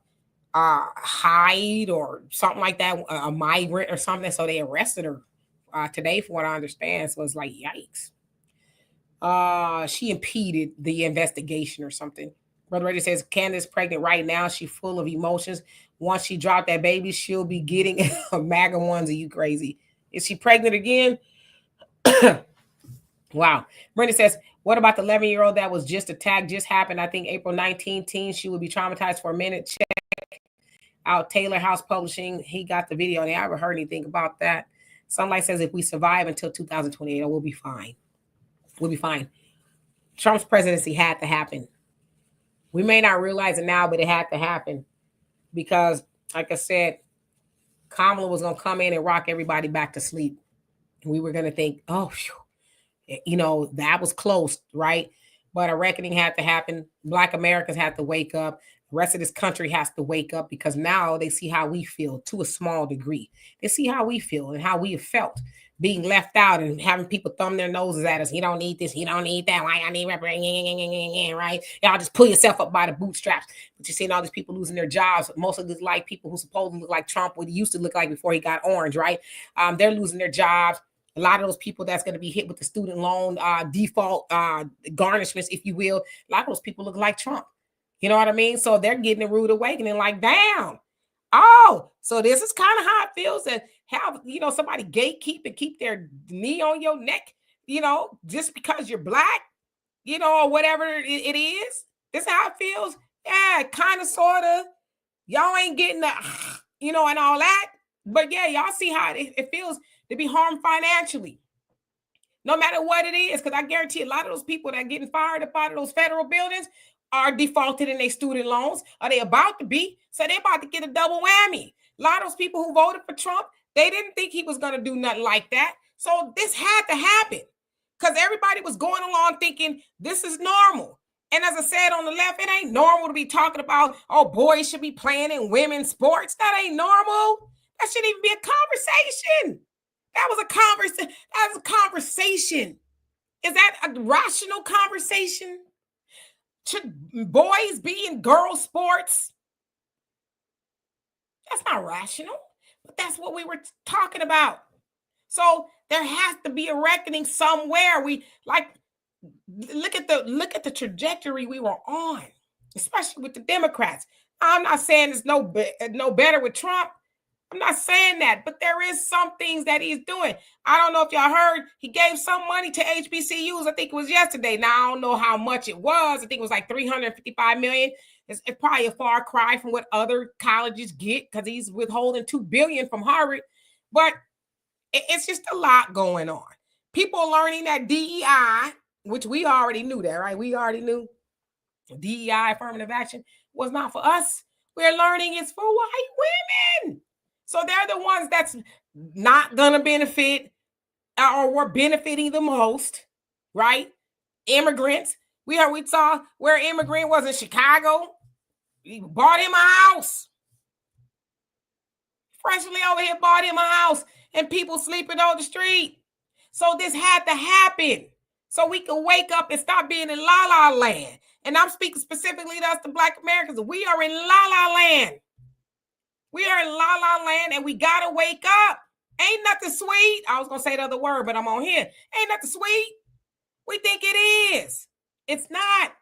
hide or something like that, a migrant or something. So they arrested her today, from what I understand. So it's like, yikes. She impeded the investigation or something. Brother Reggie says Candace pregnant right now. She's full of emotions. Once she dropped that baby, she'll be getting a MAGA onesie. You crazy? Is she pregnant again? Wow. Brenda says, what about the 11-year-old that was just attacked? Just happened, I think, April 19th. Teen, she would be traumatized for a minute. Check out Taylor House Publishing. He got the video, and I haven't heard anything about that. Sunlight says, if we survive until 2028, we'll be fine. We'll be fine. Trump's presidency had to happen. We may not realize it now, but it had to happen. Because, like I said, Kamala was going to come in and rock everybody back to sleep. We were going to think, oh, that was close, right? But a reckoning had to happen. Black Americans have to wake up. The rest of this country has to wake up, because now they see how we feel to a small degree. They see how we feel and how we have felt being left out and having people thumb their noses at us. You don't need this. You don't need that. Why I need reparation, right? Y'all just pull yourself up by the bootstraps. But you're seeing all these people losing their jobs. Most of these like people who supposedly look like Trump, what he used to look like before he got orange, right? They're losing their jobs. A lot of those people that's going to be hit with the student loan default garnishments, if you will, a lot of those people look like Trump. You know what I mean? So they're getting a rude awakening, like, damn. Oh, so this is kind of how it feels to have, somebody gatekeep and keep their knee on your neck, just because you're black, or whatever it is. This is how it feels. Yeah, kind of, sort of. Y'all ain't getting the, and all that. But yeah, y'all see how it feels to be harmed financially. No matter what it is, because I guarantee a lot of those people that are getting fired up out of those federal buildings, are defaulted in their student loans. Are they about to be? So they're about to get a double whammy. A lot of those people who voted for Trump, they didn't think he was going to do nothing like that. So this had to happen because everybody was going along thinking this is normal. And as I said on the left, it ain't normal to be talking about, oh, boys should be playing in women's sports. That ain't normal. That shouldn't even be a conversation. That was a conversation. Is that a rational conversation? Should boys be in girl sports? That's not rational, but that's what we were talking about. So there has to be a reckoning somewhere. We like look at the trajectory we were on, especially with the Democrats. I'm not saying it's no better with Trump. I'm not saying that, but there is some things that he's doing. I don't know if y'all heard, he gave some money to HBCUs. I think it was yesterday. Now, I don't know how much it was. I think it was like $355 million. It's probably a far cry from what other colleges get because he's withholding $2 billion from Harvard. But it's just a lot going on. People learning that DEI, which we already knew that, right? We already knew DEI, affirmative action, was not for us. We're learning it's for white women. So they're the ones that's not going to benefit or were benefiting the most, right? Immigrants. We saw where immigrant was in Chicago. He bought him a house. Freshly over here bought him a house and people sleeping on the street. So this had to happen so we can wake up and stop being in la-la land. And I'm speaking specifically to us, the Black Americans. We are in la-la land. We are in la-la land and we got to wake up. Ain't nothing sweet. I was going to say the other word, but I'm on here. Ain't nothing sweet. We think it is. It's not.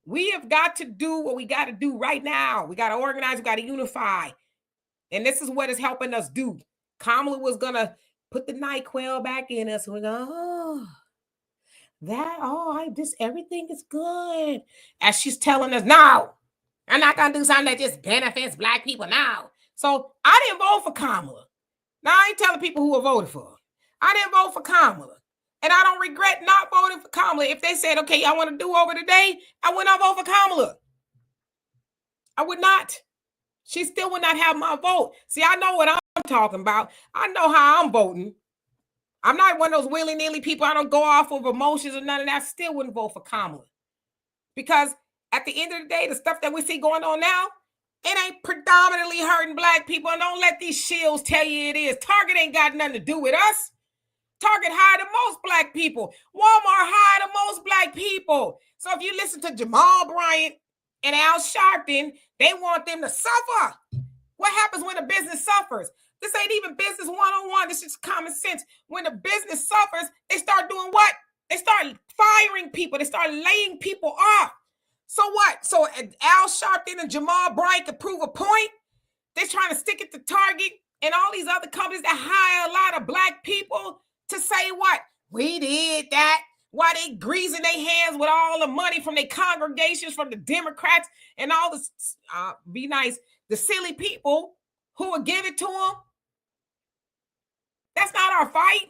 We have got to do what we got to do right now. We got to organize. We got to unify. And this is what is helping us do. Kamala was going to put the NyQuil back in us. We're going, everything is good. As she's telling us, no, I'm not going to do something that just benefits Black people now. So I didn't vote for Kamala. Now, I ain't telling people who I voted for. I didn't vote for Kamala. And I don't regret not voting for Kamala. If they said, okay, y'all want to do over today, I would not vote for Kamala. I would not. She still would not have my vote. See, I know what I'm talking about. I know how I'm voting. I'm not one of those willy-nilly people. I don't go off of emotions or none of that. I still wouldn't vote for Kamala. Because at the end of the day, the stuff that we see going on now, it ain't predominantly hurting Black people. And don't let these shills tell you it is. Target ain't got nothing to do with us. Target hired the most Black people. Walmart hired the most Black people. So if you listen to Jamal Bryant and Al Sharpton, they want them to suffer. What happens when a business suffers? This ain't even business one-on-one. This is common sense. When the business suffers, they start doing what? They start firing people. They start laying people off. So what? So Al Sharpton and Jamal Bryant could prove a point. They're trying to stick it to Target and all these other companies that hire a lot of Black people to say what? We did that. Why they greasing their hands with all the money from their congregations, from the Democrats and all this, be nice, the silly people who will give it to them. That's not our fight.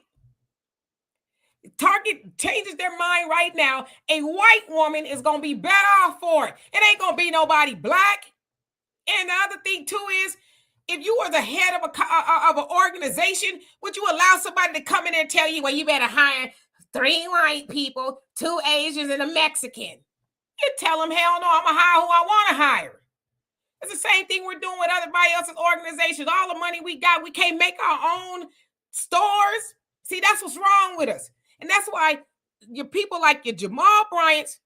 Target changes their mind right now. A white woman is going to be better off for it. It ain't going to be nobody Black. And the other thing too is, if you were the head of an organization, would you allow somebody to come in there and tell you, well, you better hire 3 white people, 2 Asians, and a Mexican? You tell them, hell no, I'm going to hire who I want to hire. It's the same thing we're doing with everybody else's organizations. All the money we got, we can't make our own stores. See, that's what's wrong with us. And that's why your people like your Jamal Bryants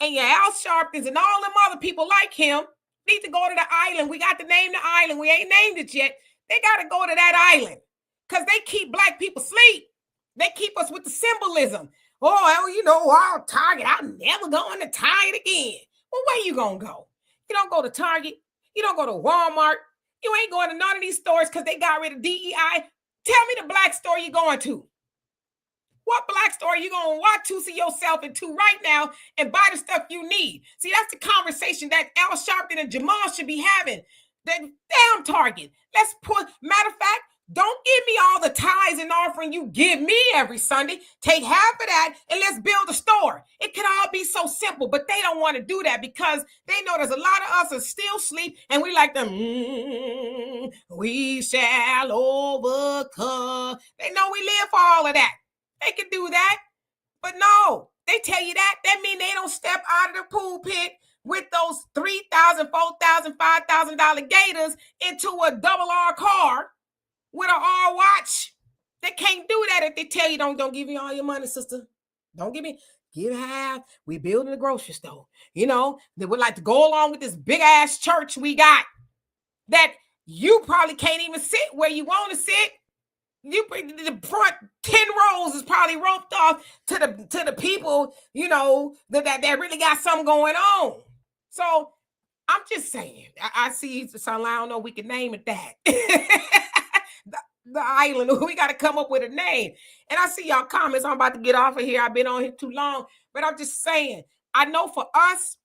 and your Al Sharptons and all them other people like him need to go to the island. We got to name the island. We ain't named it yet. They got to go to that island because they keep Black people asleep. They keep us with the symbolism. Oh, you know, I'll Target. I'm never going to Target again. Well, where you going to go? You don't go to Target. You don't go to Walmart. You ain't going to none of these stores because they got rid of DEI. Tell me the Black store you're going to. What Black store are you going to walk to see yourself into right now and buy the stuff you need? See, that's the conversation that Al Sharpton and Jamal should be having. That damn Target. Let's put, matter of fact, don't give me all the ties tithes and offering you give me every Sunday, take half of that and let's build a store. It could all be so simple, but they don't want to do that because they know there's a lot of us that still sleep and we like them, we shall overcome. They know we live for all of that. They can do that, but no, they tell you that. That means they don't step out of the pulpit with those $3,000, $4,000, $5,000 gators into a double R car with an R watch. They can't do that if they tell you don't give me all your money, sister. Don't give half. We building a grocery store. You know, they would like to go along with this big ass church we got that you probably can't even sit where you want to sit. The front 10 rows is probably roped off to the people, you know, that really got something going on. So I'm just saying, I see some, I don't know, we can name it that. the island, we got to come up with a name. And I see y'all comments. I'm about to get off of here. I've been on here too long, but I'm just saying, I know for us,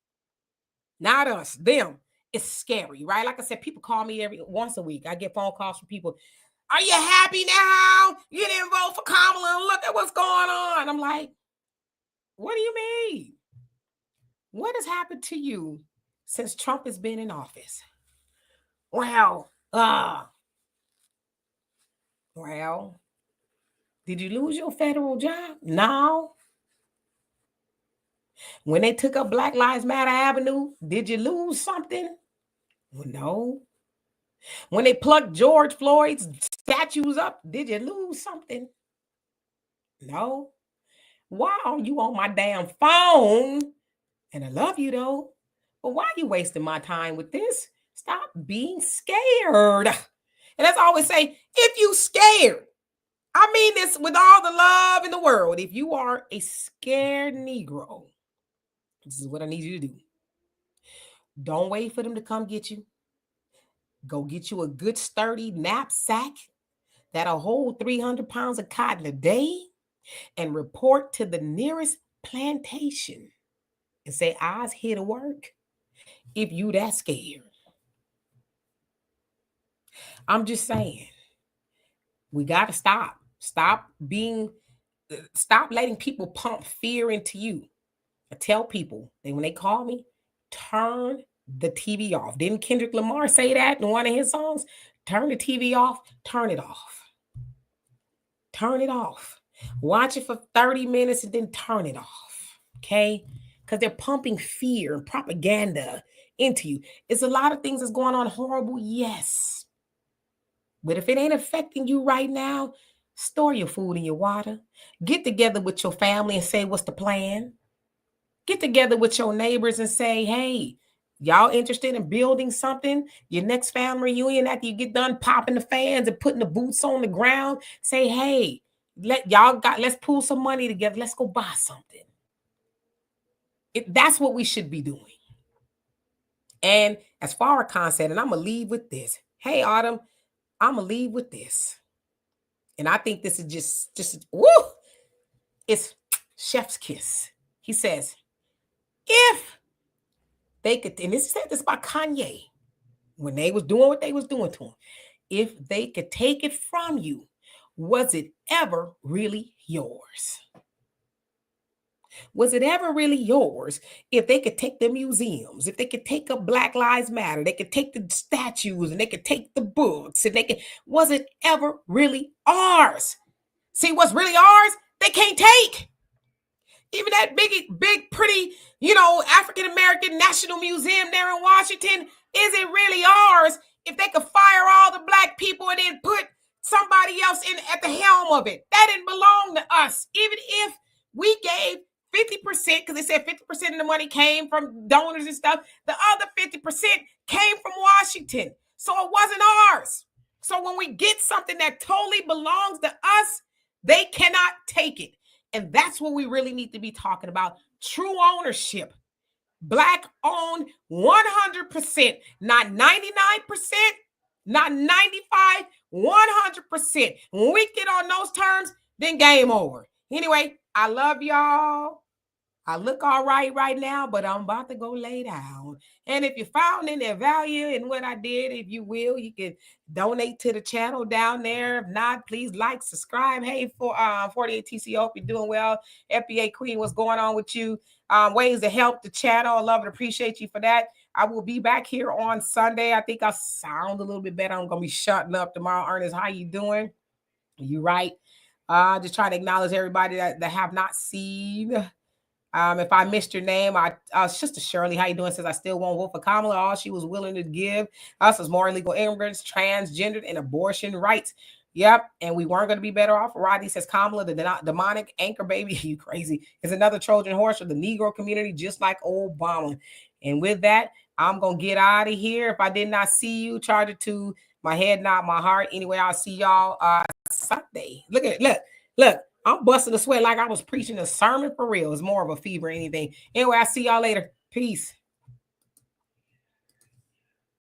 not us, them, it's scary, right? Like I said, people call me once a week. I get phone calls from people. Are you happy now? You didn't vote for Kamala. Look at what's going on. I'm like, what do you mean? What has happened to you since Trump has been in office? Well, did you lose your federal job? No. When they took up Black Lives Matter Avenue, did you lose something? Well, no. When they plucked George Floyd's statues up, did you lose something? No. Why are you on my damn phone? And I love you though. But why are you wasting my time with this? Stop being scared. And as I always say, if you scared, I mean this with all the love in the world. If you are a scared Negro, this is what I need you to do. Don't wait for them to come get you. Go get you a good sturdy knapsack that'll hold 300 pounds of cotton a day and report to the nearest plantation and say, I's here to work if you that scared. I'm just saying, we got to stop. Stop letting people pump fear into you. I tell people that when they call me, turn the TV off. Didn't Kendrick Lamar say that in one of his songs? Turn the TV off, turn it off. Turn it off. Watch it for 30 minutes and then turn it off. Okay? Because they're pumping fear and propaganda into you. It's a lot of things that's going on horrible, yes. But if it ain't affecting you right now, store your food and your water. Get together with your family and say, what's the plan? Get together with your neighbors and say, hey, y'all interested in building something? Your next family reunion after you get done popping the fans and putting the boots on the ground, say, hey, let's pool some money together. Let's go buy something. That's what we should be doing. And as far as concept, and I'm going to leave with this. Hey, Autumn, I'm going to leave with this. And I think this is just woo! It's chef's kiss. He says, if they could, and this said this by Kanye, when they was doing what they was doing to him, if they could take it from you, was it ever really yours? Was it ever really yours if they could take the museums, if they could take up Black Lives Matter, they could take the statues and they could take the books and was it ever really ours? See, what's really ours, they can't take. Even that big, pretty, African-American National Museum there in Washington, is it really ours if they could fire all the Black people and then put somebody else in at the helm of it? That didn't belong to us. Even if we gave 50%, because they said 50% of the money came from donors and stuff, the other 50% came from Washington. So it wasn't ours. So when we get something that totally belongs to us, they cannot take it. And that's what we really need to be talking about. True ownership. Black owned 100%, not 99%, not 95, 100%. When we get on those terms, then game over. Anyway, I love y'all. I look all right now, but I'm about to go lay down. And if you found any value in what I did, if you will, you can donate to the channel down there. If not, please like, subscribe. Hey, for 48 TCO, hope you're doing well. FBA Queen, what's going on with you? Ways to help the channel. I love and appreciate you for that. I will be back here on Sunday. I think I sound a little bit better. I'm gonna be shutting up tomorrow. Ernest, how you doing? You right? Just trying to acknowledge everybody that have not seen. If I missed your name, Sister Shirley, how you doing? Says I still won't vote for Kamala. All she was willing to give us was more illegal immigrants, transgendered, and abortion rights. Yep, and we weren't going to be better off. Rodney says Kamala, the demonic anchor baby, you crazy, is another Trojan horse for the Negro community, just like Obama. And with that, I'm going to get out of here. If I did not see you, charge it to my head, not my heart. Anyway, I'll see y'all Sunday. Look. I'm busting a sweat like I was preaching a sermon for real. It's more of a fever or anything. Anyway, I'll see y'all later. Peace.